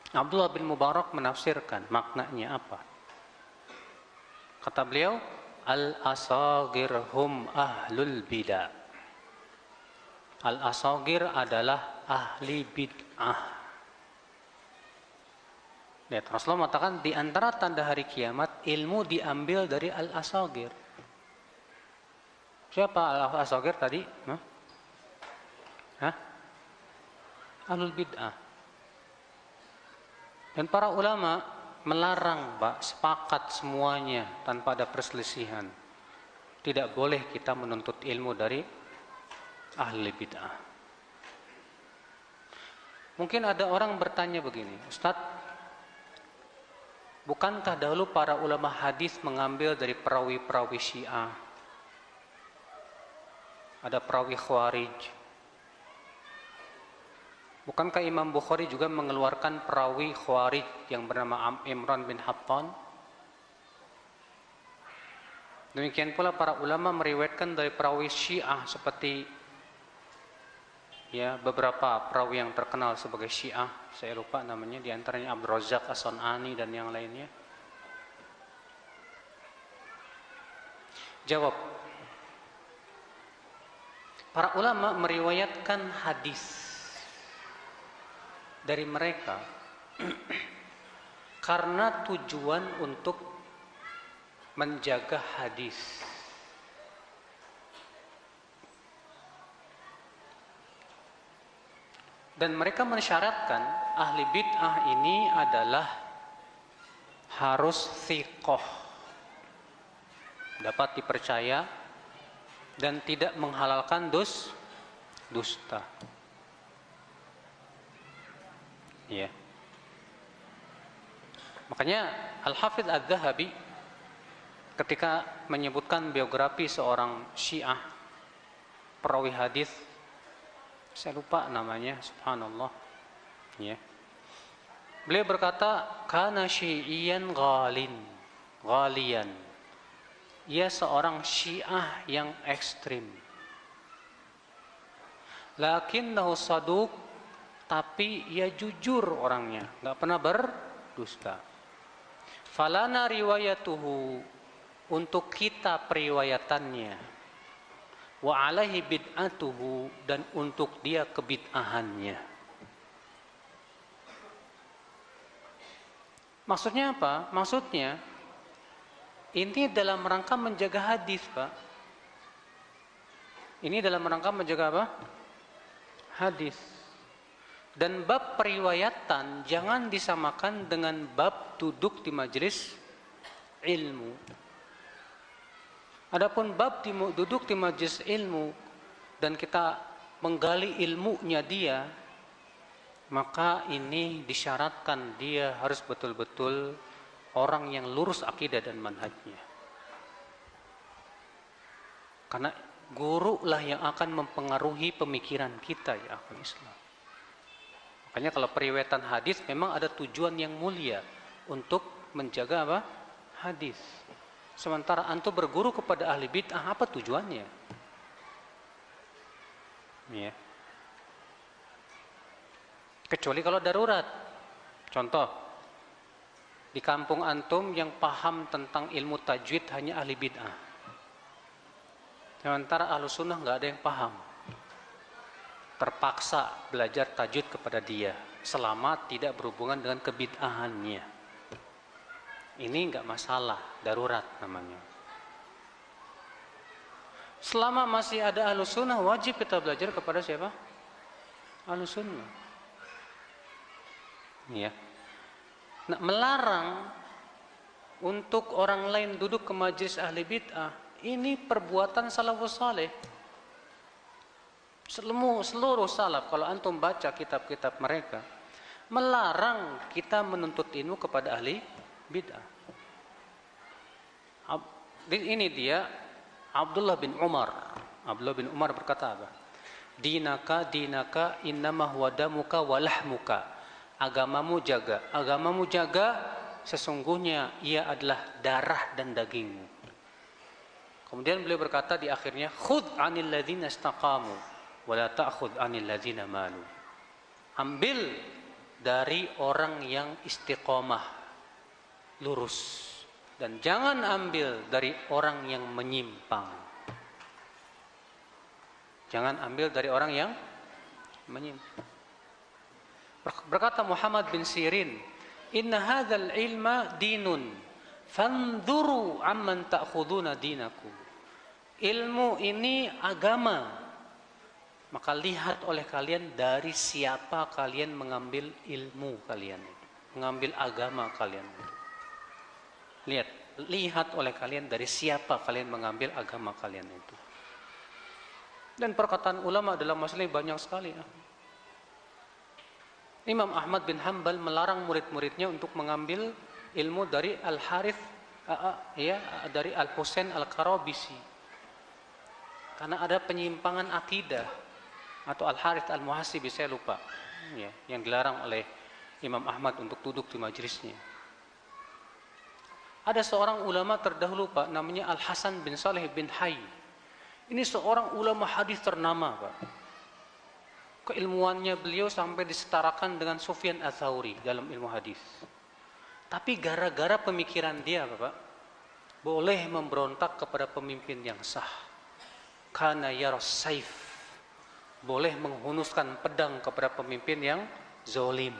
Abdullah bin Mubarak menafsirkan maknanya apa. Kata beliau, al-asagir hum ahlul bid'ah. Al-asagir adalah ahli bid'ah. Lihat, Rasulullah mengatakan di antara tanda hari kiamat, ilmu diambil dari al-asagir. Siapa al-asagir tadi? Ahlul bid'ah. Dan para ulama melarang, Pak, sepakat semuanya tanpa ada perselisihan. Tidak boleh kita menuntut ilmu dari ahli bid'ah. Mungkin ada orang bertanya begini, Ustadz, bukankah dahulu para ulama hadis mengambil dari perawi-perawi Syiah? Ada perawi Khawarij. Bukankah Imam Bukhari juga mengeluarkan perawi Khawarij yang bernama Imran bin Hattan? Demikian pula para ulama meriwayatkan dari perawi Syiah seperti ya beberapa perawi yang terkenal sebagai Syiah, saya lupa namanya, di antaranya Abdul Razak As-San'ani dan yang lainnya. Jawab. Para ulama meriwayatkan hadis dari mereka karena tujuan untuk menjaga hadis. Dan mereka mensyaratkan ahli bid'ah ini adalah harus thiqah, dapat dipercaya dan tidak menghalalkan dusta. Ya. Makanya Al-Hafidz Adz-Dzahabi ketika menyebutkan biografi seorang Syiah perawi hadis, saya lupa namanya, subhanallah. Ya. Beliau berkata, kana Syi'iyan ghaliyan. Ia seorang Syiah yang ekstrim. Lakinnahu saduq, tapi ia jujur orangnya, enggak pernah berdusta. Falana riwayatuhu, untuk kita periwayatannya. Wa alaihi bid'atuhu, dan untuk dia kebid'ahannya. Maksudnya apa? Maksudnya ini dalam rangka menjaga hadis, Pak. Ini dalam rangka menjaga apa? Hadis. Dan bab periwayatan jangan disamakan dengan bab duduk di majelis ilmu. Adapun bab duduk di majelis ilmu dan kita menggali ilmunya dia, maka ini disyaratkan dia harus betul-betul orang yang lurus akidah dan manhajnya. Karena guru lah yang akan mempengaruhi pemikiran kita, ya akhwal Islam. Makanya kalau periwayatan hadis memang ada tujuan yang mulia untuk menjaga apa? Hadis. Sementara antum berguru kepada ahli bid'ah, apa tujuannya? Ya. Kecuali kalau darurat. Contoh, di kampung antum yang paham tentang ilmu tajwid hanya ahli bid'ah. Sementara ahlu sunnah nggak ada yang paham. Terpaksa belajar tajwid kepada dia selama tidak berhubungan dengan kebid'ahannya. Ini nggak masalah, darurat namanya. Selama masih ada ahlu sunnah, wajib kita belajar kepada siapa? Ahlu sunnah. Ya. Nah, melarang untuk orang lain duduk ke majelis ahli bid'ah, ini perbuatan salafus saleh. Seluruh salaf, kalau antum baca kitab-kitab mereka, melarang kita menuntut ilmu kepada ahli bid'ah. Ini dia Abdullah bin Umar. Abdullah bin Umar berkata apa? Dinaka innama huwa damuka walahmuka. Agamamu jaga, sesungguhnya ia adalah darah dan dagingmu. Kemudian beliau berkata di akhirnya, khudh 'anil ladzina istaqamu wa la ta'khudh 'anil ladzina malu. Ambil dari orang yang istiqomah, lurus, dan jangan ambil dari orang yang menyimpang. Jangan ambil dari orang yang menyimpang. Berkata Muhammad bin Sirin, inna hadzal ilma dinun fanzuru amman ta'khuduna dinakum. Ilmu ini agama, maka lihat oleh kalian dari siapa kalian mengambil ilmu kalian, mengambil agama kalian. Lihat oleh kalian dari siapa kalian mengambil agama kalian itu. Dan perkataan ulama dalam masalah ini banyak sekali. Imam Ahmad bin Hanbal melarang murid-muridnya untuk mengambil ilmu dari Al-Harith, dari Al-Husain Al-Karabisi, karena ada penyimpangan akidah, atau Al-Harith Al-Muhasibi, saya lupa, ya, yang dilarang oleh Imam Ahmad untuk duduk di majelisnya. Ada seorang ulama terdahulu, Pak, namanya Al-Hasan bin Saleh bin Hayy. Ini seorang ulama hadis ternama, Pak. Keilmuannya beliau sampai disetarakan dengan Sufyan Ats-Tsauri dalam ilmu hadis. Tapi gara-gara pemikiran dia, Bapak, boleh memberontak kepada pemimpin yang sah. Kana yaras saif, boleh menghunuskan pedang kepada pemimpin yang zalim.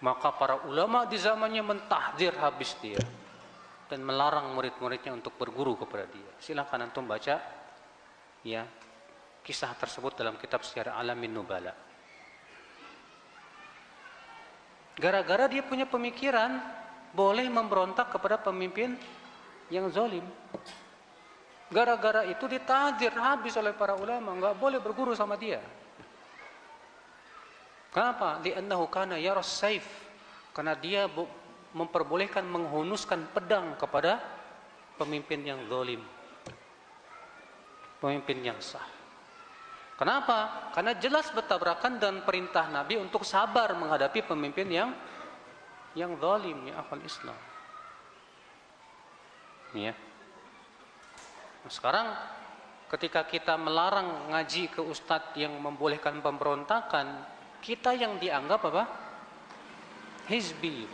Maka para ulama di zamannya mentahdzir habis dia dan melarang murid-muridnya untuk berguru kepada dia. Silakan antum baca, ya, kisah tersebut dalam kitab Syiar Alamin Nubala. Gara-gara dia punya pemikiran boleh memberontak kepada pemimpin yang zalim. Gara-gara itu ditahdzir habis oleh para ulama, nggak boleh berguru sama dia. Kenapa? Li'annahu kana yaras saif. Karena dia memperbolehkan menghunuskan pedang kepada pemimpin yang zalim. Pemimpin yang sah. Kenapa? Karena jelas bertabrakan dan perintah Nabi untuk sabar menghadapi pemimpin yang zalim, ya akhwal Islam. Ya. Nah, sekarang ketika kita melarang ngaji ke ustadz yang membolehkan pemberontakan, kita yang dianggap apa? Hizbi.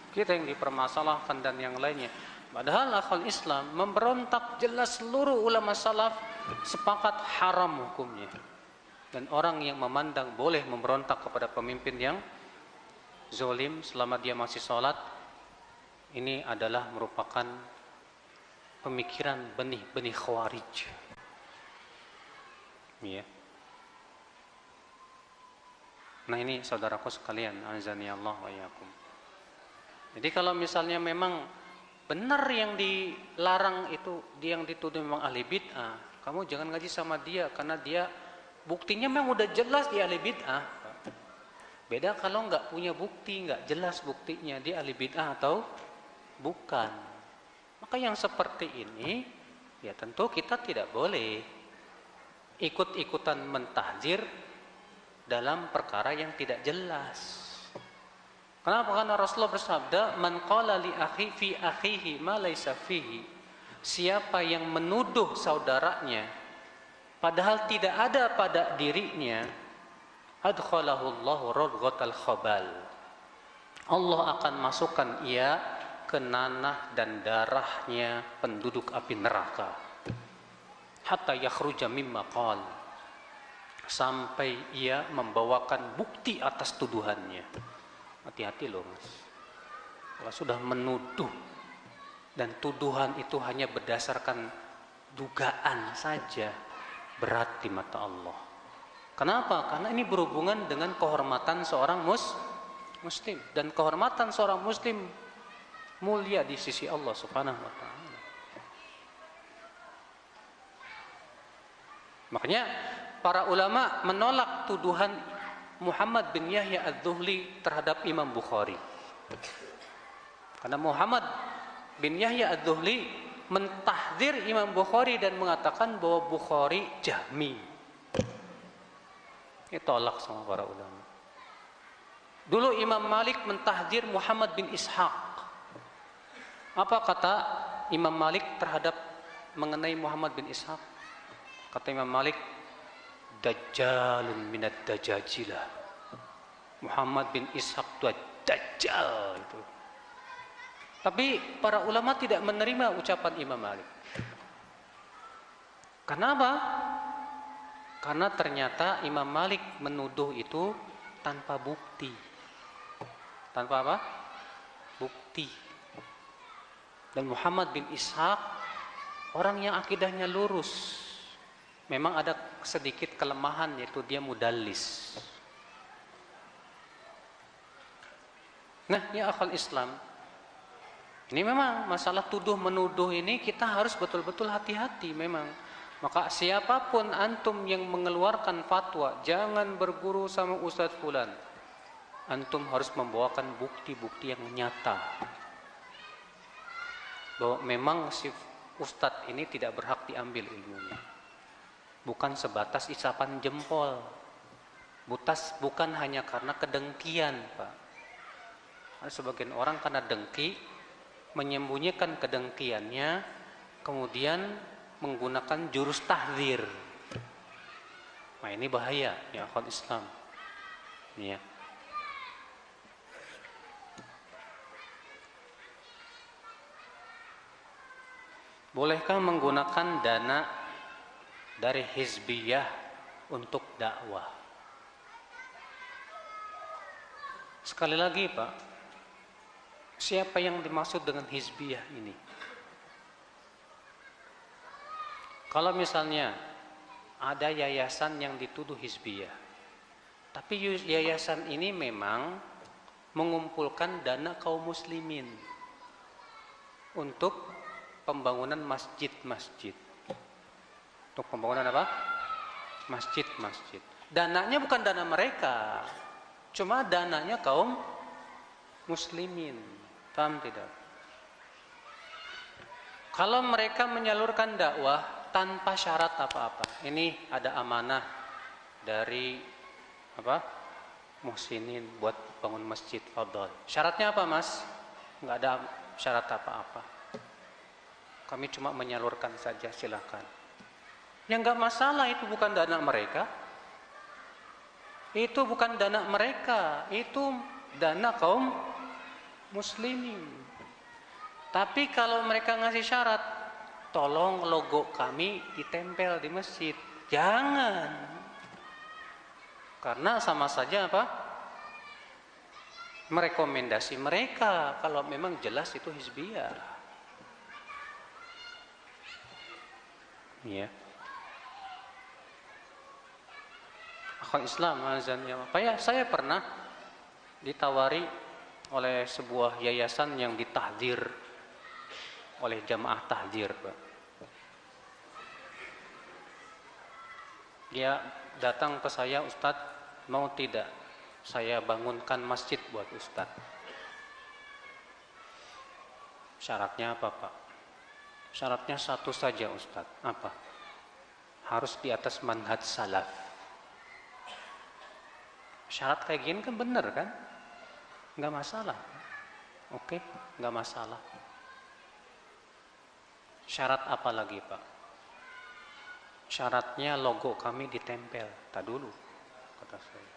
Kita yang dipermasalahkan dan yang lainnya. Padahal akhwal Islam memberontak jelas seluruh ulama salaf sepakat haram hukumnya. Dan orang yang memandang boleh memberontak kepada pemimpin yang zalim selama dia masih sholat, ini adalah merupakan pemikiran benih-benih khawarij. Ya. Nah ini saudaraku sekalian, azani Allah wa iyyakum. Jadi kalau misalnya memang benar yang dilarang itu, dia yang dituduh memang ahli bid'ah, kamu jangan ngaji sama dia karena dia buktinya memang udah jelas dia ahli bid'ah. Beda kalau nggak punya bukti, nggak jelas buktinya dia ahli bid'ah atau bukan. Maka yang seperti ini, ya tentu kita tidak boleh ikut-ikutan mentahdzir dalam perkara yang tidak jelas. Kenapa? Karena Rasulullah bersabda, "Man qala li akhi fi akhihi ma laysa fihi." Siapa yang menuduh saudaranya padahal tidak ada pada dirinya, adkhalahu Allahu radghatal khabal. Allah akan masukkan ia ke nanah dan darahnya penduduk api neraka. Hatta yakhruja mimma qal. Sampai ia membawakan bukti atas tuduhannya. Hati-hati loh mas. Kalau sudah menuduh dan tuduhan itu hanya berdasarkan dugaan saja, berat di mata Allah. Kenapa? Karena ini berhubungan dengan kehormatan seorang muslim. Dan kehormatan seorang muslim mulia di sisi Allah Subhanahu wa taala. Makanya para ulama menolak tuduhan Muhammad bin Yahya Adz-Dzuhli terhadap Imam Bukhari. Karena Muhammad bin Yahya Adz-Dzuhli mentahdzir Imam Bukhari dan mengatakan bahwa Bukhari Jahmi. Ditolak sama para ulama. Dulu Imam Malik mentahdzir Muhammad bin Ishaq. Apa kata Imam Malik terhadap mengenai Muhammad bin Ishaq? Kata Imam Malik, Dajjalun minad dajajilah. Muhammad bin Ishaq itu Dajjal itu. Tapi para ulama tidak menerima ucapan Imam Malik. Kenapa? Karena ternyata Imam Malik menuduh itu tanpa bukti. Tanpa apa? Bukti. Dan Muhammad bin Ishaq orang yang akidahnya lurus. Memang ada sedikit kelemahan, yaitu dia mudallis. Nah, ya akhwal Islam, ini memang masalah tuduh menuduh ini kita harus betul-betul hati-hati memang. Maka siapapun antum yang mengeluarkan fatwa, jangan berguru sama Ustadz fulan. Antum harus membawakan bukti-bukti yang nyata bahwa memang si ustadz ini tidak berhak diambil ilmunya. Bukan sebatas isapan jempol. Bukan hanya karena kedengkian, Pak. Ada sebagian orang karena dengki menyembunyikan kedengkiannya, kemudian menggunakan jurus tahdzir. Nah, ini bahaya ya akhwat Islam. Ya. Bolehkah menggunakan dana dari hizbiyah untuk dakwah? Sekali lagi Pak, siapa yang dimaksud dengan hizbiyah ini? Kalau misalnya ada yayasan yang dituduh hizbiyah, tapi yayasan ini memang mengumpulkan dana kaum muslimin untuk pembangunan masjid-masjid. Untuk pembangunan apa? Masjid-masjid. Dananya bukan dana mereka, cuma dananya kaum muslimin. Paham tidak? Kalau mereka menyalurkan dakwah tanpa syarat apa-apa, ini ada amanah dari apa? Muhsinin buat bangun masjid, fadhol. Syaratnya apa, Mas? Enggak ada syarat apa-apa. Kami cuma menyalurkan saja, silakan. Ya enggak masalah, itu bukan dana mereka. Itu bukan dana mereka, itu dana kaum muslimin. Tapi kalau mereka ngasih syarat, tolong logo kami ditempel di masjid. Jangan. Karena sama saja apa? Merekomendasi mereka kalau memang jelas itu hizbiyah. Ya. Akhwat Islam azannya. Saya pernah ditawari oleh sebuah yayasan yang ditahdzir oleh jamaah tahdzir, Pak. Dia datang ke saya, Ustadz, mau tidak saya bangunkan masjid buat Ustadz? Syaratnya apa, Pak? Syaratnya satu saja, Ustadz. Apa? Harus di atas manhaj salaf. Syarat kayak gini kan bener kan? Nggak masalah. Oke, nggak masalah. Syarat apa lagi, Pak? Syaratnya logo kami ditempel. Tak dulu, kata saya.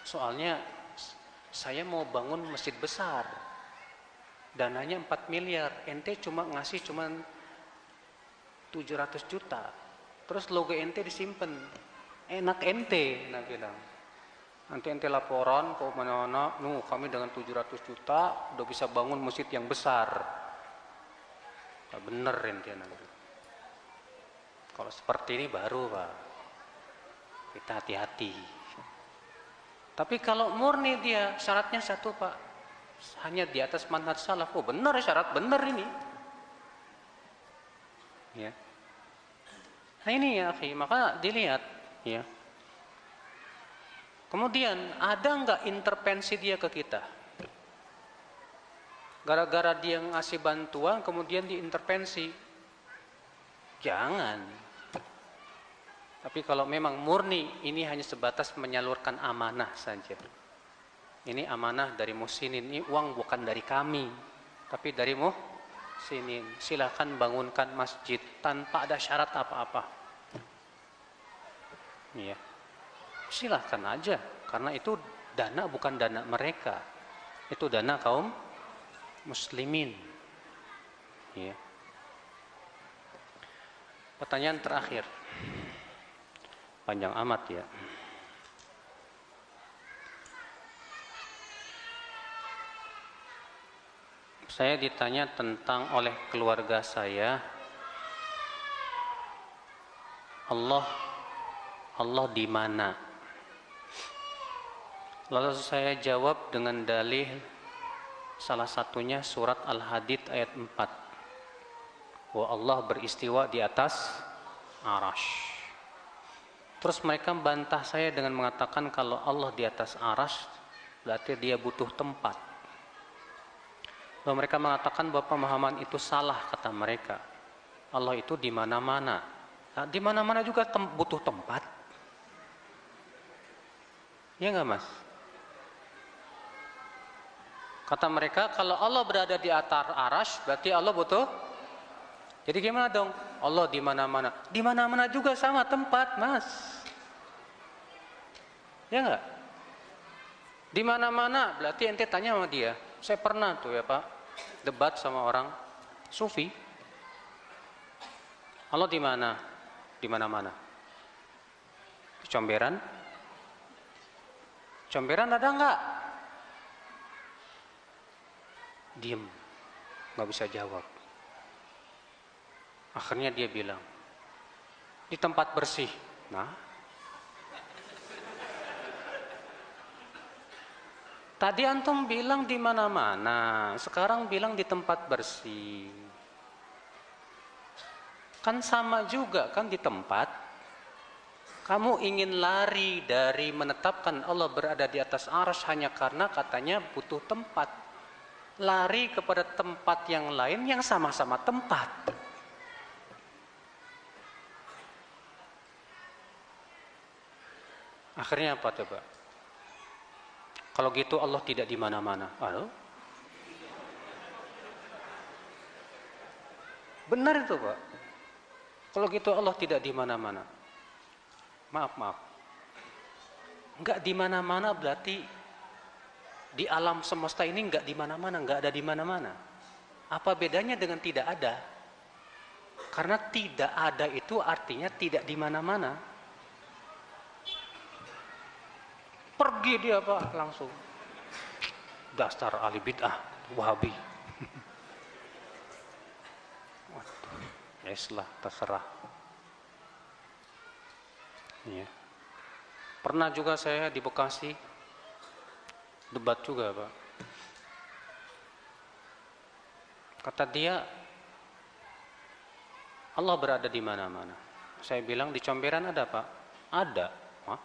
Soalnya saya mau bangun masjid besar. Dananya 4 miliar. Ente cuma ngasih 700 juta. Terus logo ente disimpan. Enak ente, nak bilang. Nanti ente laporan ke mana-mana, kami dengan 700 juta udah bisa bangun masjid yang besar. Gak bener ente nanti. Kalau seperti ini baru, Pak, kita hati-hati. Tapi kalau murni dia syaratnya satu, Pak, hanya di atas manhaj salaf. Oh benar, syarat benar ini. Ya. Nah ini ya, akhi, maka dilihat, ya. Kemudian ada nggak intervensi dia ke kita? Gara-gara dia ngasih bantuan, kemudian diintervensi? Jangan. Tapi kalau memang murni, ini hanya sebatas menyalurkan amanah saja. Ini amanah dari muhsinin, ini uang bukan dari kami, tapi dari muhsinin. Silakan bangunkan masjid tanpa ada syarat apa-apa. Iya. Silakan aja, karena itu dana bukan dana mereka. Itu dana kaum muslimin. Iya. Pertanyaan terakhir. Panjang amat ya. Saya ditanya tentang oleh keluarga saya, Allah di mana? Lalu saya jawab dengan dalih salah satunya surat Al-Hadid ayat 4. Bahwa Allah beristiwa di atas arash. Terus mereka bantah saya dengan mengatakan kalau Allah di atas arash berarti dia butuh tempat. Lalu mereka mengatakan bahwa pemahaman itu salah, kata mereka. Allah itu di mana-mana. Nah, di mana-mana juga butuh tempat. Ya enggak, Mas? Kata mereka kalau Allah berada di atas arash berarti Allah butuh. Jadi gimana dong? Allah di mana-mana. Di mana-mana juga sama tempat, Mas. Ya enggak? Di mana-mana berarti ente tanya sama dia. Saya pernah tuh ya, Pak, debat sama orang sufi. Allah di mana? Di mana-mana. Di Comberan? Comberan ada enggak? Diem. Enggak bisa jawab. Akhirnya dia bilang, di tempat bersih. Nah, Tadi antum bilang di mana-mana, sekarang bilang di tempat bersih. Kan sama juga kan di tempat. Kamu ingin lari dari menetapkan Allah berada di atas arsy hanya karena katanya butuh tempat. Lari kepada tempat yang lain yang sama-sama tempat. Akhirnya apa coba? Kalau gitu Allah tidak di mana-mana. Halo? Benar itu, Pak. Kalau gitu Allah tidak di mana-mana. Maaf. Enggak di mana-mana berarti di alam semesta ini enggak di mana-mana, enggak ada di mana-mana. Apa bedanya dengan tidak ada? Karena tidak ada itu artinya tidak di mana-mana. Pergi dia Pak langsung. Dasar ahli bid'ah, Wahabi. Yeslah, terserah. Ya. Pernah juga saya di Bekasi debat juga, Pak. Kata dia, Allah berada di mana-mana. Saya bilang di Comberan ada, Pak. Ada. Hah?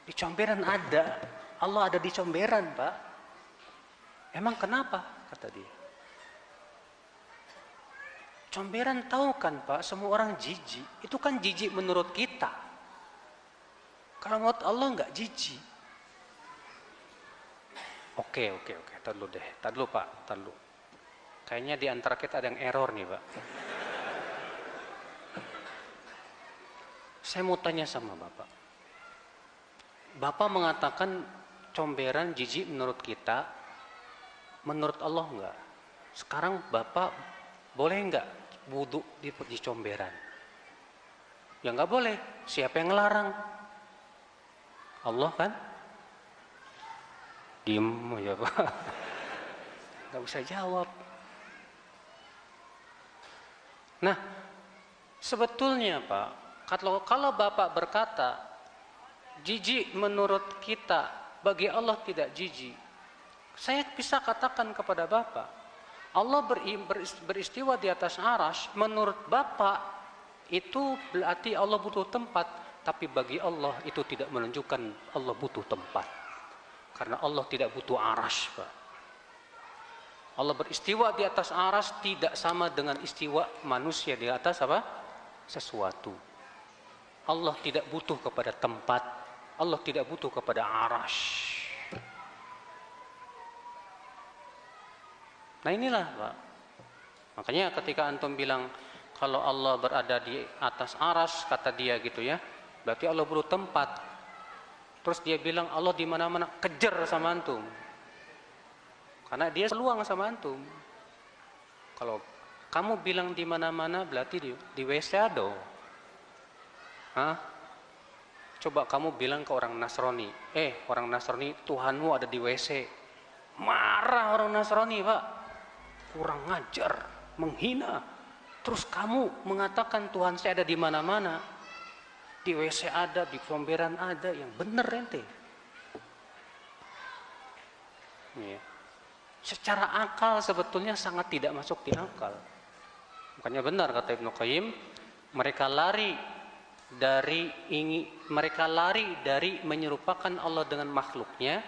Di Comberan ada. Allah ada di Comberan, Pak. Emang kenapa? Kata dia. Comberan tahu kan Pak, semua orang jijik. Itu kan jijik menurut kita. Kalau menurut Allah enggak jijik. Oke. Tar dulu deh. Tar dulu Pak, tar dulu. Kayaknya di antara kita ada yang error nih Pak. Saya mau tanya sama Bapak. Bapak mengatakan Comberan jijik menurut kita, menurut Allah enggak? Sekarang Bapak boleh enggak wudhu di Comberan? Ya enggak boleh. Siapa yang ngelarang? Allah kan? Diem aja Pak. Enggak bisa jawab. Nah, sebetulnya Pak, kalau Bapak berkata jijik menurut kita, bagi Allah tidak jijik, saya bisa katakan kepada Bapak, Allah beristiwa di atas arsy, menurut Bapak itu berarti Allah butuh tempat, tapi bagi Allah itu tidak menunjukkan Allah butuh tempat. Karena Allah tidak butuh arsy, Pak. Allah beristiwa di atas arsy tidak sama dengan istiwa manusia di atas apa? Sesuatu. Allah tidak butuh kepada tempat. Allah tidak butuh kepada arsy. Nah inilah Pak. Makanya ketika antum bilang kalau Allah berada di atas arsy, kata dia gitu ya, berarti Allah butuh tempat. Terus dia bilang Allah di mana-mana, kejar sama antum. Karena dia peluang sama antum. Kalau kamu bilang di mana-mana berarti di WC ada. Hah? Coba kamu bilang ke orang Nasrani, orang Nasrani Tuhanmu ada di WC. Marah orang Nasrani Pak. Kurang ngajar, menghina. Terus kamu mengatakan Tuhan saya ada di mana-mana. Di WC ada, di Comberan ada, yang bener ente. Ya. Secara akal sebetulnya sangat tidak masuk di akal. Makanya benar kata Ibnu Qayyim, mereka lari dari menyerupakan Allah dengan makhluknya,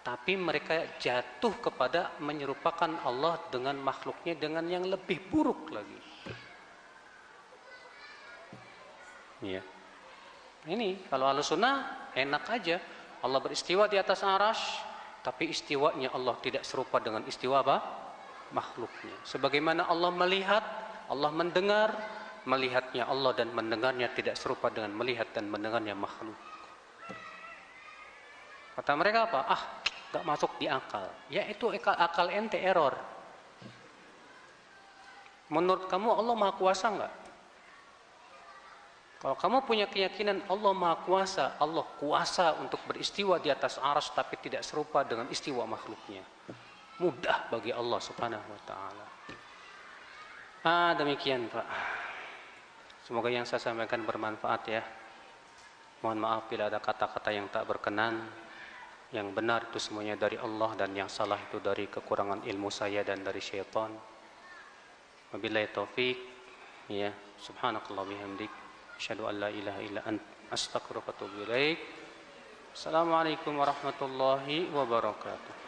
tapi mereka jatuh kepada menyerupakan Allah dengan makhluknya dengan yang lebih buruk lagi. Ya. Ini kalau Ahlussunnah enak aja, Allah beristiwa di atas arsy, tapi istiwanya Allah tidak serupa dengan istiwa apa? Makhluknya. Sebagaimana Allah melihat, Allah mendengar, melihatnya Allah dan mendengarnya tidak serupa dengan melihat dan mendengarnya makhluk. Kata mereka apa? Gak masuk di akal. Ya itu akal ente error. Menurut kamu Allah Maha Kuasa enggak? Kalau kamu punya keyakinan Allah Maha Kuasa, Allah kuasa untuk beristiwa di atas arsy tapi tidak serupa dengan istiwa makhluknya. Mudah bagi Allah Subhanahu wa taala. Demikian Pak. Semoga yang saya sampaikan bermanfaat ya. Mohon maaf bila ada kata-kata yang tak berkenan. yang benar itu semuanya dari Allah dan yang salah itu dari kekurangan ilmu saya dan dari syaitan. Wabillahi taufik. Ya, subhanakallah bihamdik, asyhadu an la ilaha illa ant, astaghfiruka wa atubu ilaik. Assalamualaikum warahmatullahi wabarakatuh.